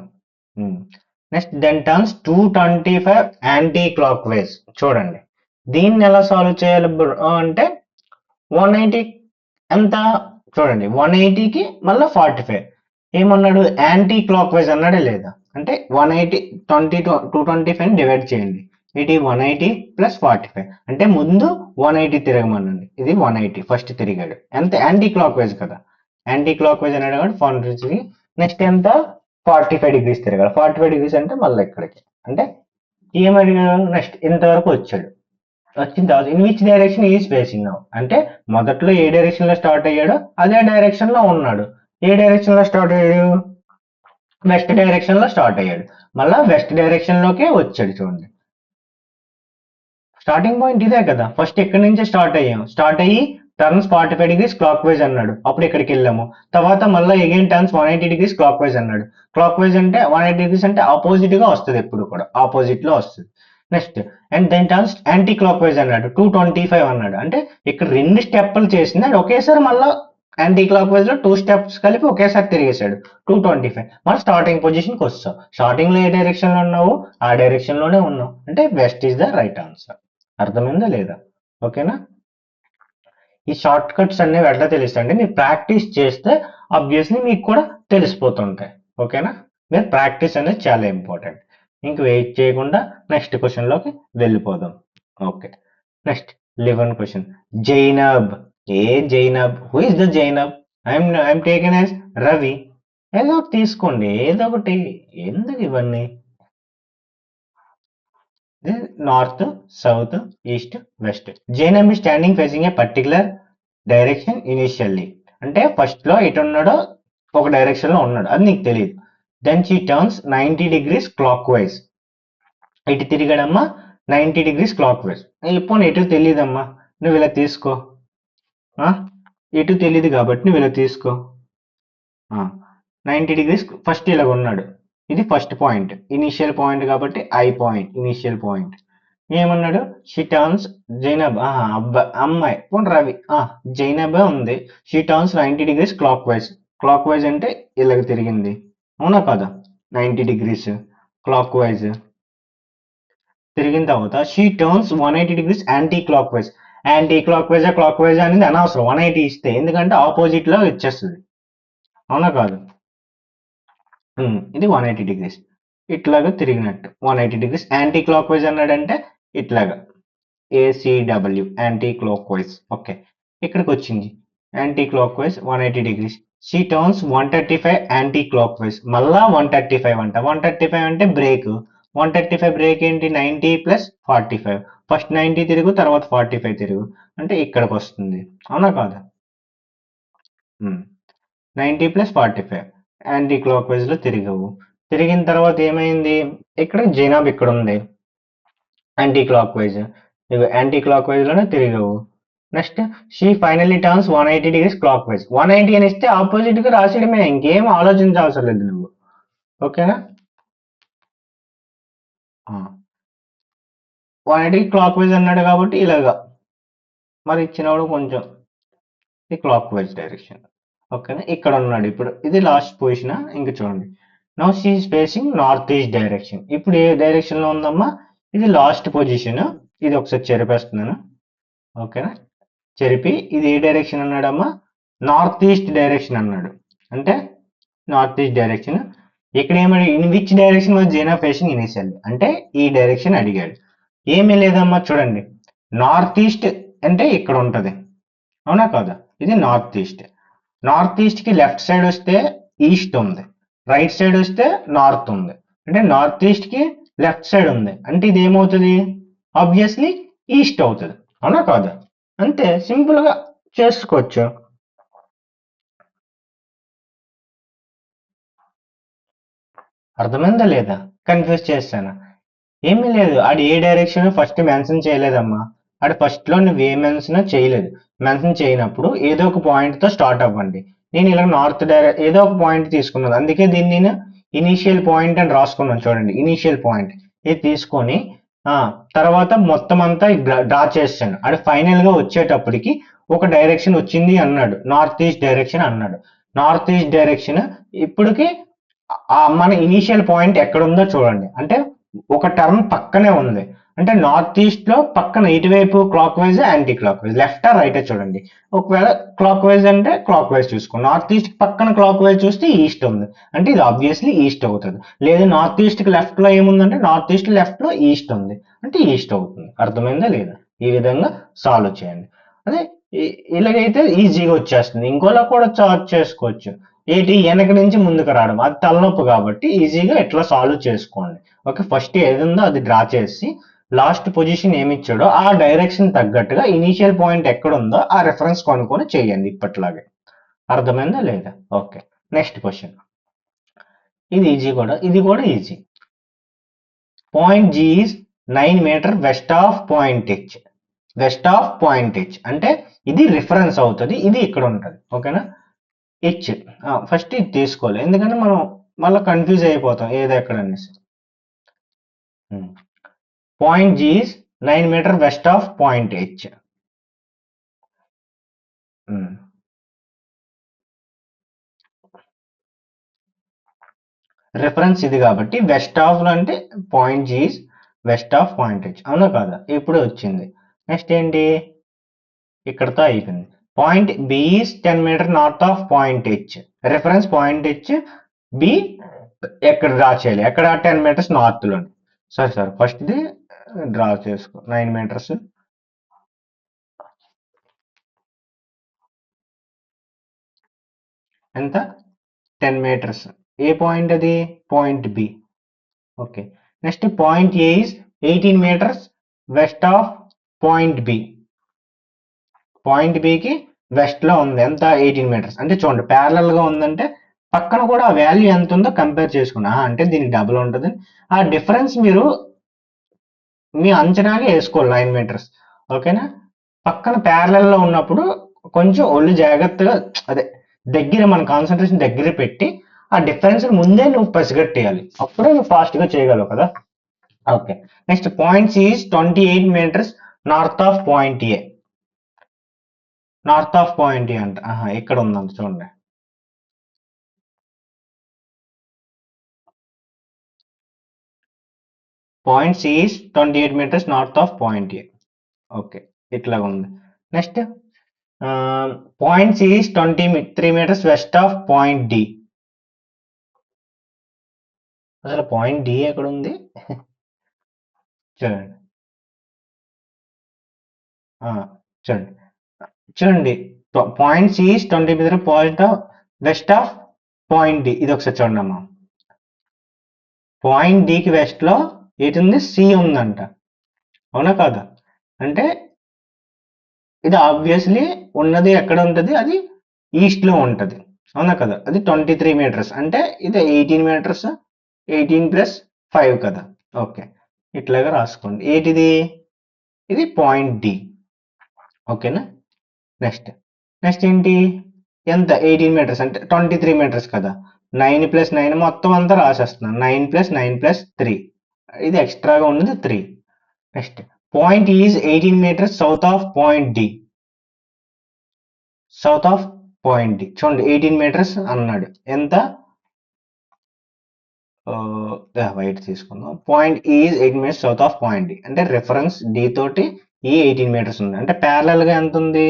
Next then turns 225 anticlockwise. చూడండి దీన్ని ఎలా సాల్వ్ చేయాలి అంటే 180 ఎంత? చూడండి 180కి మళ్ళీ 45 ఏమన్నాడు? యాంటీ క్లాక్ వైజ్ అన్నాడే లేదా? అంటే 180 225 డివైడ్ చేయండి. ఇది 180 ప్లస్ 45 అంటే ముందు 180 తిరగమనండి. ఇది 180 ఫస్ట్ తిరిగాడు. ఎంత? యాంటీ క్లాక్ వైజ్ కదా. యాంటీ క్లాక్ వైజ్ అన్నాడు కాబట్టి 4 నెక్స్ట్ ఎంత? 45 డిగ్రీస్ తిరగాలి. 45 డిగ్రీస్ అంటే మళ్ళీ ఇక్కడికి. అంటే ఏమడిగాడు? నెక్స్ట్ ఇంతవరకు వచ్చాడు. వచ్చిన తర్వాత in which direction is facing now అంటే మొదట్లో ఏ డైరెక్షన్ లో స్టార్ట్ అయ్యాడో అదే డైరెక్షన్ లో ఉన్నాడు. ఏ డైరెక్షన్ లో స్టార్ట్ అయ్యాడు? వెస్ట్ డైరెక్షన్ లో స్టార్ట్ అయ్యాడు. మళ్ళా వెస్ట్ డైరెక్షన్ లోకే వచ్చాడు. చూడండి స్టార్టింగ్ పాయింట్ ఇదే కదా. ఫస్ట్ ఇక్కడ నుంచే స్టార్ట్ అయ్యాం. స్టార్ట్ అయ్యి టర్న్స్ 45 డిగ్రీస్ క్లాక్ వైజ్ అన్నాడు. అప్పుడు ఇక్కడికి వెళ్ళాము. తర్వాత మళ్ళీ again turns 180 degrees clock wise అన్నాడు. క్లాక్ వైజ్ అంటే 180 డిగ్రీస్ అంటే ఆపోజిట్ గా వస్తుంది. ఎప్పుడు కూడా ఆపోజిట్ లో వస్తుంది. Next and then turns anticlockwise అన్నాడు. 225 అన్నాడు. అంటే ఇక్కడ 2 స్టెప్పులు చేసింది అండ్ ఒకేసారి మళ్ళా యాంటీ క్లాక్ వైజ్ లో 2 స్టెప్స్ కలిపి ఒకేసారి తిరిగేశాడు. 225 మళ్ళీ స్టార్టింగ్ పొజిషన్ కి వస్తావు. స్టార్టింగ్ లో ఏ డైరెక్షన్ లో ఉన్నావు ఆ డైరెక్షన్ లోనే ఉన్నావు. అంటే west is the right answer. అర్థమైందా లేదా? ఓకేనా? ఈ షార్ట్ కట్స్ అనేవి ఎట్లా తెలుస్తాయంటే మీరు ప్రాక్టీస్ చేస్తే ఆబ్వియస్లీ మీకు కూడా తెలిసిపోతుంటాయి. ఓకేనా? మీరు ప్రాక్టీస్ అనేది చాలా ఇంపార్టెంట్. ఇంక వెయిట్ చేయకుండా నెక్స్ట్ క్వశ్చన్లోకి వెళ్ళిపోదాం. Okay, next 11 question. Zainab. A Zainab? Who is the Zainab? I'm taken as Ravi. ఏదో ఒకటి తీసుకోండి, ఏదో ఒకటి. ఎందుకు ఇవన్నీ? North, south, east, west. Zainab is standing facing A particular direction initially. అంటే ఫస్ట్ లో ఎటు ఉన్నాడో ఒక డైరెక్షన్ లో ఉన్నాడు, అది నీకు తెలియదు. Then she turns 90 degrees clockwise. ఇటు తిరిగాడమ్మా 90 degrees క్లాక్ వైజ్. ఇప్పుడు ఎటు తెలియదమ్మా, నువ్వు ఇలా తీసుకో. ఎటు తెలియదు కాబట్టి నువ్వు ఇలా తీసుకో. 90 degrees ఫస్ట్ ఇలా ఉన్నాడు, ఇది ఫస్ట్ పాయింట్, ఇనిషియల్ పాయింట్ కాబట్టి ఐ పాయింట్, ఇనిషియల్ పాయింట్. ఏమన్నాడు? షీ టర్న్స్ జైనబ్, అమ్మాయి పోనీ రవి, జైనబ్ ఉంది. She turns 90 degrees clock wise. Clock wise అంటే ఇలాగ తిరిగింది, అవునా కదా? 90 degrees క్లాక్ వైజ్ తిరిగిన తర్వాత she turns 180 degrees anti clock wise. Anti clock wise clock wise అనేది అనవసరం 180 ఇస్తే, ఎందుకంటే ఆపోజిట్ లో ఇచ్చేస్తుంది, అవునా కాదు? ఇది 180 degrees ఇట్లాగా తిరిగినట్టు 180 degrees. యాంటీ క్లాక్ వైజ్ అన్నాడంటే ఇట్లాగా ACW, anti clock wise. Okay, ఇక్కడికి వచ్చింది anti clock wise 180 degrees. She turns 135 anti clock wise. మళ్ళా 135 అంట. 135 అంటే బ్రేక్. 135 బ్రేక్ ఏంటి? 90 ప్లస్ 45. ఫస్ట్ 90 తిరుగు, తర్వాత 45 తిరుగు, అంటే ఇక్కడికి వస్తుంది, అవునా కాదా? 90 ప్లస్ 45 యాంటీ క్లాక్ వైజ్ లో తిరిగవు. తిరిగిన తర్వాత ఏమైంది? ఇక్కడ జైనబ్ ఇక్కడ ఉంది, యాంటీ క్లాక్ వైజ్. ఇవి యాంటీ క్లాక్ వైజ్ లోనే తిరిగవు. Next she finally turns 180 degrees clockwise. 180 అని ఇస్తే ఆపోజిట్ గా రాసేయడమే, ఇంకేం ఆలోచించాల్సిన లేదు నువ్వు. ఓకేనా? 180 క్లాక్ వైజ్ అన్నాడు కాబట్టి ఇలాగా, మరి ఇచ్చినప్పుడు కొంచెం ఈ క్లాక్ వైజ్ డైరెక్షన్. ఓకేనా? ఇక్కడ ఉన్నాడు ఇప్పుడు, ఇది లాస్ట్ పొజిషన్. ఇంక చూడండి, now she is facing north east direction. ఇప్పుడు ఏ డైరెక్షన్ లో ఉందమ్మా? ఇది లాస్ట్ పొజిషన్. ఇది ఒకసారి చెరిపేస్తున్నాను, ఓకేనా? చెరిపి ఇది ఏ డైరెక్షన్ అన్నాడమ్మా? నార్త్ ఈస్ట్ డైరెక్షన్ అన్నాడు. అంటే నార్త్ ఈస్ట్ డైరెక్షన్. ఇక్కడ ఏమడి, in which direction was Zainab facing initially, అంటే ఈ డైరెక్షన్ అడిగాడు. ఏమీ లేదమ్మా, చూడండి, నార్త్ ఈస్ట్ అంటే ఇక్కడ ఉంటది, అవునా కాదా? ఇది నార్త్ ఈస్ట్. నార్త్ ఈస్ట్ కి లెఫ్ట్ సైడ్ వస్తే ఈస్ట్ ఉంది, రైట్ సైడ్ వస్తే నార్త్ ఉంది. అంటే నార్త్ ఈస్ట్ కి లెఫ్ట్ సైడ్ ఉంది, అంటే ఇది ఏమవుతుంది? ఆబ్వియస్లీ ఈస్ట్ అవుతుంది, అవునా కాదా? అంతే, సింపుల్ గా చేసుకోవచ్చు. అర్థమైందా లేదా? కన్ఫ్యూజ్ చేస్తాను? ఏమీ లేదు, ఆడు ఏ డైరెక్షన్ ఫస్ట్ మెన్షన్ చేయలేదమ్మా. ఆడు ఫస్ట్ లో నువ్వు ఏ మెన్షన్ చేయలేదు. మెన్షన్ చేయనప్పుడు ఏదో ఒక పాయింట్ తో స్టార్ట్ అవ్వండి. నేను ఇలా నార్త్ ఏదో ఒక పాయింట్ తీసుకున్నాను, అందుకే దీన్ని నేను ఇనీషియల్ పాయింట్ అని రాసుకున్నాను. చూడండి, ఇనీషియల్ పాయింట్ ఇది తీసుకొని తర్వాత మొత్తం అంతా డ్రా చేస్తాను. అది ఫైనల్ గా వచ్చేటప్పటికి ఒక డైరెక్షన్ వచ్చింది అన్నాడు, నార్త్ ఈస్ట్ డైరెక్షన్ అన్నాడు. నార్త్ ఈస్ట్ డైరెక్షన్ ఇప్పటికి మన ఇనీషియల్ పాయింట్ ఎక్కడ ఉందో చూడండి, అంటే ఒక టర్మ్ పక్కనే ఉంది. అంటే నార్త్ ఈస్ట్ లో పక్కన ఇటువైపు clock wise, anti clock wise, left right చూడండి. ఒకవేళ క్లాక్ వైజ్ అంటే క్లాక్ వైజ్ చూసుకో, నార్త్ ఈస్ట్ పక్కన క్లాక్ వైజ్ చూస్తే ఈస్ట్ ఉంది, అంటే ఇది ఆబ్వియస్లీ ఈస్ట్ అవుతుంది. లేదు నార్త్ ఈస్ట్ కి లెఫ్ట్ లో ఏముందంటే నార్త్ ఈస్ట్ లెఫ్ట్ లో ఈస్ట్ ఉంది, అంటే ఈస్ట్ అవుతుంది. అర్థమైందా లేదా? ఈ విధంగా సాల్వ్ చేయండి. అదే ఇలాగైతే ఈజీగా వచ్చేస్తుంది. ఇంకోలా కూడా చార్జ్ చేసుకోవచ్చు, ఏంటి వెనక నుంచి ముందుకు రావడం, అది తలనొప్పి కాబట్టి ఈజీగా ఎట్లా సాల్వ్ చేసుకోండి. ఓకే, ఫస్ట్ ఏది ఉందో అది డ్రా చేసి లాస్ట్ పొజిషన్ ఏమి ఇచ్చాడో ఆ డైరెక్షన్ తగ్గట్టుగా ఇనీషియల్ పాయింట్ ఎక్కడ ఉందో ఆ రెఫరెన్స్ కొనుక్కొని చేయండి ఇప్పట్లాగే. అర్థమైందా లేదా? Okay, next question. ఇది ఈజీ కూడా, ఇది కూడా easy. Point G is 9 metre west of point H. West of point H అంటే ఇది రిఫరెన్స్ అవుతుంది, ఇది ఇక్కడ ఉంటుంది. ఓకేనా? హెచ్ ఫస్ట్ ఇది తీసుకోవాలి, ఎందుకంటే మనం మళ్ళీ కన్ఫ్యూజ్ అయిపోతాం ఏది ఎక్కడ అనేసి. Point G is 9 metre west of point H. Reference ఇది కాబట్టి వెస్ట్ ఆఫ్ లో అంటే point G is west of point H, అవునా కాదా? ఇప్పుడు వచ్చింది. నెక్స్ట్ ఏంటి? ఇక్కడతో అయిపోయింది. Point B is 10 metre north of point H. Reference point H B ఎక్కడ డ్రా చేయాలి? ఎక్కడ 10 మీటర్స్ నార్త్లో. సరే ఫస్ట్ది డ్రా చేసుకో. 9 మీటర్స్ ఎంత? 10 మీటర్స్. ఏ పాయింట్ అది? Point B. Okay. Next point A is 18 meters west of point B. Point బికి వెస్ట్ లో ఉంది. ఎంత? 18 మీటర్స్. అంటే చూడండి, ప్యారలల్ గా ఉందంటే పక్కన కూడా ఆ వాల్యూ ఎంత ఉందో కంపేర్ చేసుకున్నా, అంటే దీనికి డబుల్ ఉంటుంది. ఆ డిఫరెన్స్ మీరు మీ అంచనాగా వేసుకోవాలి 9 మీటర్స్. ఓకేనా? పక్కన ప్యారలల్ లో ఉన్నప్పుడు కొంచెం ఒళ్ళు జాగ్రత్తగా, అదే దగ్గర మన కాన్సన్ట్రేషన్ దగ్గర పెట్టి ఆ డిఫరెన్స్ ముందే నువ్వు పసిగట్టేయాలి. అప్పుడే నువ్వు ఫాస్ట్ గా చేయగలవు కదా. Okay. Next point is 28 meters north of point A. North of point A అంట. ఇక్కడ ఉందంట చూడండి. Point C is 28 meters north of point A. Okay, ఇట్లా ఉంది. Next point C is 23 meters west of point D. అసలు పాయింట్ డి ఎక్కడ ఉంది? చూడండి. ఆ, చూడండి చూడండి point C is 20 meter point of west of point D. ఇది ఒకసారి చూడండి అమ్మా. పాయింట్ డికి వెస్ట్ లో ఏంటి ఉంది? సి ఉందంట. అవునా కాదా? అంటే ఇది ఆబ్వియస్లీ ఉన్నది ఎక్కడ ఉంటుంది? అది ఈస్ట్ లో ఉంటది. అవునా కదా? అది 23 మీటర్స్. అంటే ఇది 18 మీటర్స్. 18 ప్లస్ 5 కదా. ఓకే, ఇట్లాగా రాసుకోండి. ఏంటిది? ఇది పాయింట్ డి. ఓకేనా? నెక్స్ట్ నెక్స్ట్ ఏంటి? ఎంత? 18 మీటర్స్ అంటే 23 మీటర్స్ కదా. 9 ప్లస్ 9 మొత్తం అంతా రాసేస్తున్నాను. 9 ప్లస్ 9 ప్లస్ 3. ఇది ఎక్స్ట్రాగా ఉన్నది 3. Next point is 18 metres south of point D. South of point D చూడండి, 18 మీటర్స్ అన్నాడు. ఎంత? వైట్ తీసుకుందాం. Point is 18 metres south of point D. అంటే రిఫరెన్స్ డి తోటి ఈ 18 మీటర్స్ ఉంది. అంటే ప్యారలల్ గా ఎంత ఉంది?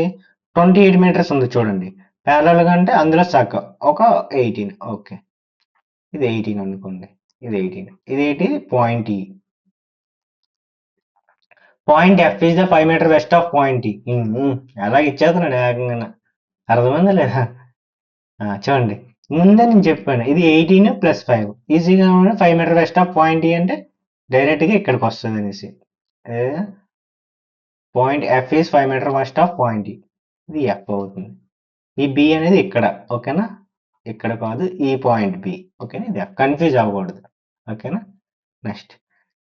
28 మీటర్స్ ఉంది చూడండి. ప్యారలల్ గా అంటే అందులో సగం ఒక 18. ఓకే, ఇది 18 అనుకోండి. ఇది 18. ఇదేంటి? Point E. Point F is the 5 metre west of point E. ఎలా ఇచ్చేస్తున్నాడు ఏకంగా. అర్థమైందా లేదా? చూడండి, ముందే నేను చెప్పాను ఇది 18 ప్లస్ 5 ఈజీగా 5 మీటర్ వెస్ట్ ఆఫ్ పాయింట్ ఈ అంటే డైరెక్ట్ గా ఇక్కడికి వస్తుంది అనేసి. Point F is 5 metre west of point E. ఇది ఎఫ్ అవుతుంది. ఈ బి అనేది ఇక్కడ. ఓకేనా? ఇక్కడ కాదు, ఈ పాయింట్ బి. ఓకేనా? ఇది కన్ఫ్యూజ్ అవ్వకూడదు. ఓకేనా? నెక్స్ట్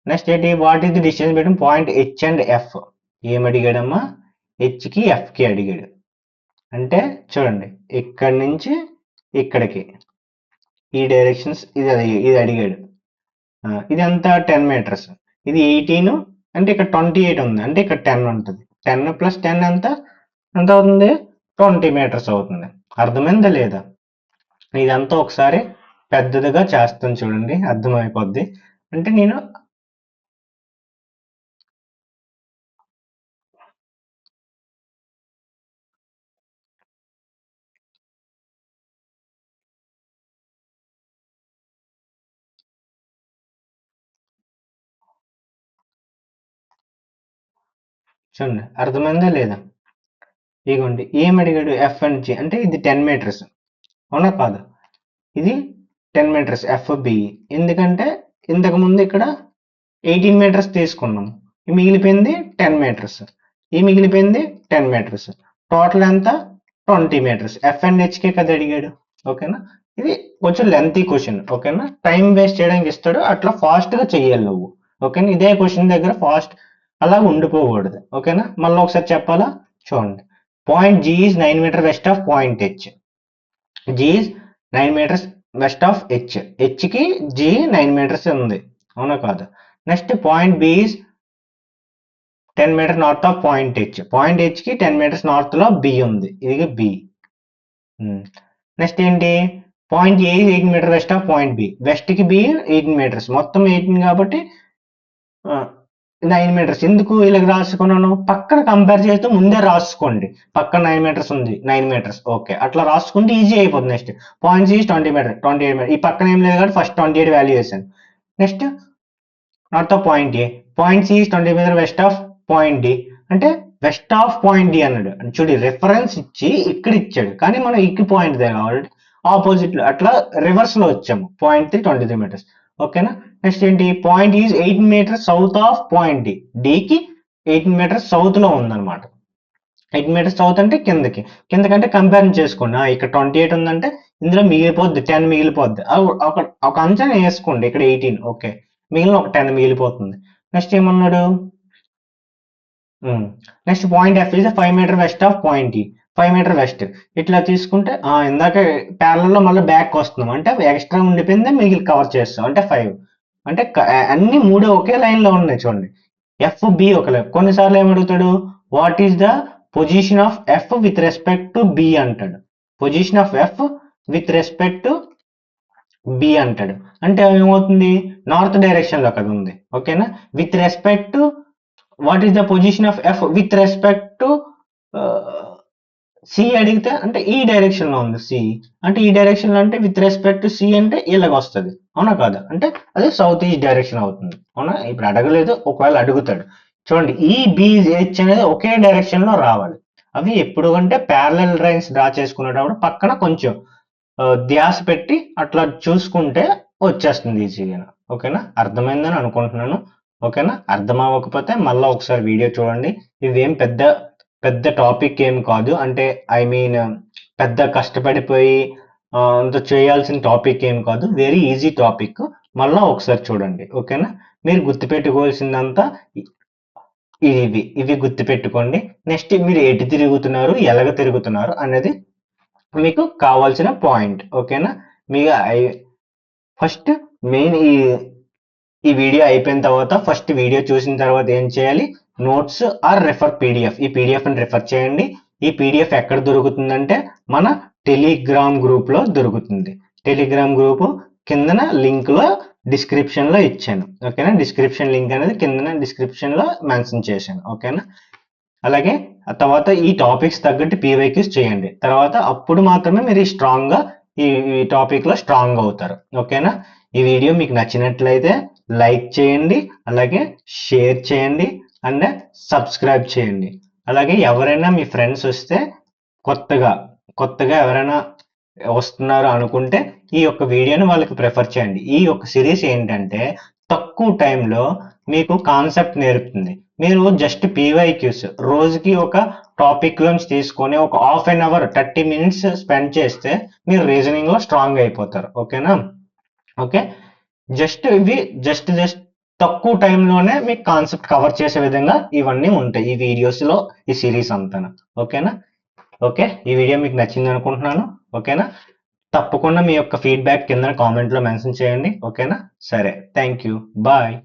నెక్స్ట్ ఏంటి? What is the distance between point H and F. ఏం అడిగాడమ్మా? హెచ్ కి ఎఫ్ కి అడిగాడు. అంటే చూడండి, ఇక్కడి నుంచి ఇక్కడికి ఈ డైరెక్షన్స్ ఇది అడిగాడు. ఇది అంతా 10 మీటర్స్. ఇది 18 అంటే ఇక్కడ 28 ఉంది. అంటే ఇక్కడ 10 ఉంటుంది. 10 ప్లస్ 10 ఎంత అవుతుంది? 20 మీటర్స్ అవుతుంది. అర్థమైందా లేదా? ఇదంతా ఒకసారి పెద్దదిగా చేస్తాను చూడండి, అర్థమైపోద్ది. అంటే నేను చూడండి, అర్థమైందా లేదా? ఇగోండి, ఏం అడిగాడు? F and G. అంటే ఇది 10 మీటర్స్. అవునా కాదు? ఇది 10 మీటర్స్ ఎఫ్బి. ఎందుకంటే ఇంతకు ముందు ఇక్కడ 18 మీటర్స్ తీసుకున్నాం. ఈ మిగిలిపోయింది 10 మీటర్స్. ఈ మిగిలిపోయింది 10 మీటర్స్. టోటల్ ఎంత? 20 మీటర్స్. ఎఫ్ అండ్ హెచ్కే కదా అడిగాడు. ఓకేనా? ఇది కొంచెం లెంతీ క్వశ్చన్. ఓకేనా? టైం వేస్ట్ చేయడానికి ఇస్తాడు, అట్లా ఫాస్ట్ గా చెయ్యాలి నువ్వు. ఓకేనా? ఇదే క్వశ్చన్ దగ్గర ఫాస్ట్ అలా ఉండిపోకూడదు. ఓకేనా? మళ్ళీ ఒకసారి చెప్పాలా? చూడండి, point G is 9 metre west of point H. G is 9 metres west of H. H కి జి 9 మీటర్స్ ఉంది. అవునా కాదు? Next point B is 10 metre north of point H. Point H కి 10 మీటర్స్ నార్త్ లో బి ఉంది. ఇది బి. నెక్స్ట్ ఏంటి? Point A 18 metre west of point B. West కి బి 18 మీటర్స్. మొత్తం 18 కాబట్టి 9 మీటర్స్ ఎందుకు ఇలాగ రాసుకున్నాను, పక్కన కంపేర్ చేస్తూ ముందే రాసుకోండి. పక్కన 9 మీటర్స్ ఉంది, 9 మీటర్స్ ఓకే, అట్లా రాసుకుంటే ఈజీ అయిపోతుంది. Next point C 20 metre, 28 metre, ఈ పక్కన ఏం లేదు కాబట్టి ఫస్ట్ 28 వాల్యూ వేసాను. Next north of point A, point C 20 metre west of point D, అంటే వెస్ట్ ఆఫ్ పాయింట్ డి అన్నాడు. చూడు రిఫరెన్స్ ఇచ్చి ఇక్కడ ఇచ్చాడు, కానీ మనం ఇక్కి పాయింట్ దగ్గర కాబట్టి ఆపోజిట్ లో అట్లా రివర్స్ లో వచ్చాము. పాయింట్ 23 మీటర్స్ ఓకేనా. నెక్స్ట్ ఏంటి, point is 8 meters south of point D, డికి 8 మీటర్స్ సౌత్ లో ఉందన్నమాట. 8 మీటర్స్ సౌత్ అంటే కిందకి, కిందకంటే కంపేర్ చేసుకోండి. ఇక్కడ 28 ఉందంటే ఇందులో మిగిలిపోద్ది 10 మిగిలిపోద్ది. ఒక ఒక అంచనా వేసుకోండి, ఇక్కడ 18 ఓకే, మిగిలిన ఒక 10 మిగిలిపోతుంది. నెక్స్ట్ ఏమన్నాడు, next point F is 5 metre west of point E, 5 metre west. ఇట్లా తీసుకుంటే ఇందాక ప్యారలల్ లో మళ్ళీ బ్యాక్ వస్తున్నాం, అంటే ఎక్స్ట్రా ఉండిపోయింది మిగిలి కవర్ చేస్తాం, అంటే 5. అంటే అన్ని మూడు ఒకే లైన్ లో ఉన్నాయి చూడండి. ఎఫ్ బి ఒక లైన్. కొన్నిసార్లు ఏమడుగుతాడు, what is the position of F with respect to B అంటాడు. Position of F with respect to B అంటాడు. అంటే ఏమవుతుంది, నార్త్ డైరెక్షన్ లో కదా ఉంది ఓకేనా. With respect to what is the position of F with respect to C అడిగితే, అంటే ఈ డైరెక్షన్ లో ఉంది సి, అంటే ఈ డైరెక్షన్ లో అంటే విత్ రెస్పెక్ట్ టు సి అంటే ఇలాగ వస్తుంది, అవునా కాదా, అంటే అది సౌత్ ఈస్ట్ డైరెక్షన్ అవుతుంది, అవునా. ఇప్పుడు అడగలేదు, ఒకవేళ అడుగుతాడు చూడండి, ఈ బిహెచ్ అనేది ఒకే డైరెక్షన్ లో రావాలి. అవి ఎప్పుడు అంటే ప్యారలల్ లైన్స్ డ్రా చేసుకునేటప్పుడు పక్కన కొంచెం ధ్యాస పెట్టి అట్లా చూసుకుంటే వచ్చేస్తుంది ఈజీగా, ఓకేనా. అర్థమైందని అనుకుంటున్నాను, ఓకేనా. అర్థం అవ్వకపోతే మళ్ళీ ఒకసారి వీడియో చూడండి. ఇవేం పెద్ద పెద్ద టాపిక్ ఏం కాదు, అంటే ఐ మీన్ పెద్ద కష్టపడిపోయి అంత చేయాల్సిన టాపిక్ ఏం కాదు, వెరీ ఈజీ టాపిక్. మళ్ళా ఒకసారి చూడండి ఓకేనా. మీరు గుర్తుపెట్టుకోవాల్సిందంతా ఇవి గుర్తుపెట్టుకోండి. నెక్స్ట్ మీరు ఎటు తిరుగుతున్నారు, ఎలాగ తిరుగుతున్నారు అనేది మీకు కావాల్సిన పాయింట్, ఓకేనా. మీకు ఫస్ట్ మెయిన్ ఈ వీడియో అయిపోయిన తర్వాత, ఫస్ట్ వీడియో చూసిన తర్వాత ఏం చేయాలి, నోట్స్ ఆర్ రెఫర్ పీడిఎఫ్, ఈ పీడిఎఫ్ ని రెఫర్ చేయండి. ఈ పీడిఎఫ్ ఎక్కడ దొరుకుతుందంటే మన టెలిగ్రామ్ గ్రూప్ లో దొరుకుతుంది. టెలిగ్రామ్ గ్రూప్ కిందన లింక్ లో డిస్క్రిప్షన్ లో ఇచ్చాను, ఓకేనా. డిస్క్రిప్షన్ లింక్ అనేది కిందన డిస్క్రిప్షన్ లో మెన్షన్ చేశాను, ఓకేనా. అలాగే ఆ తర్వాత ఈ టాపిక్స్ తగ్గట్టు పీవైక్యూస్ చేయండి. తర్వాత అప్పుడు మాత్రమే మీరు స్ట్రాంగ్ గా ఈ టాపిక్ లో స్ట్రాంగ్ అవుతారు, ఓకేనా. ఈ వీడియో మీకు నచ్చినట్లయితే లైక్ చేయండి, అలాగే షేర్ చేయండి, అండ్ సబ్స్క్రైబ్ చేయండి. అలాగే ఎవరైనా మీ ఫ్రెండ్స్ వస్తే కొత్తగా కొత్తగా ఎవరైనా వస్తున్నారు అనుకుంటే ఈ యొక్క వీడియోని వాళ్ళకి ప్రిఫర్ చేయండి. ఈ యొక్క సిరీస్ ఏంటంటే తక్కువ టైంలో మీకు కాన్సెప్ట్ నేర్పుతుంది. మీరు జస్ట్ పీవైక్యూస్ రోజుకి ఒక టాపిక్ లోంచి తీసుకొని ఒక half an hour 30 minutes spend చేస్తే మీరు రీజనింగ్ లో స్ట్రాంగ్ అయిపోతారు, ఓకేనా. ఓకే, జస్ట్ తక్కువ టైంలోనే మీకు కాన్సెప్ట్ కవర్ చేసే విధంగా ఇవన్నీ ఉంటాయి ఈ వీడియోస్ లో, ఈ సిరీస్ అంతా, ఓకేనా. ఓకే, ఈ వీడియో మీకు నచ్చింది అనుకుంటున్నాను, ఓకేనా. తప్పకుండా మీ యొక్క ఫీడ్బ్యాక్ కింద కామెంట్ లో మెన్షన్ చేయండి, ఓకేనా. సరే, థ్యాంక్ యూ, బాయ్.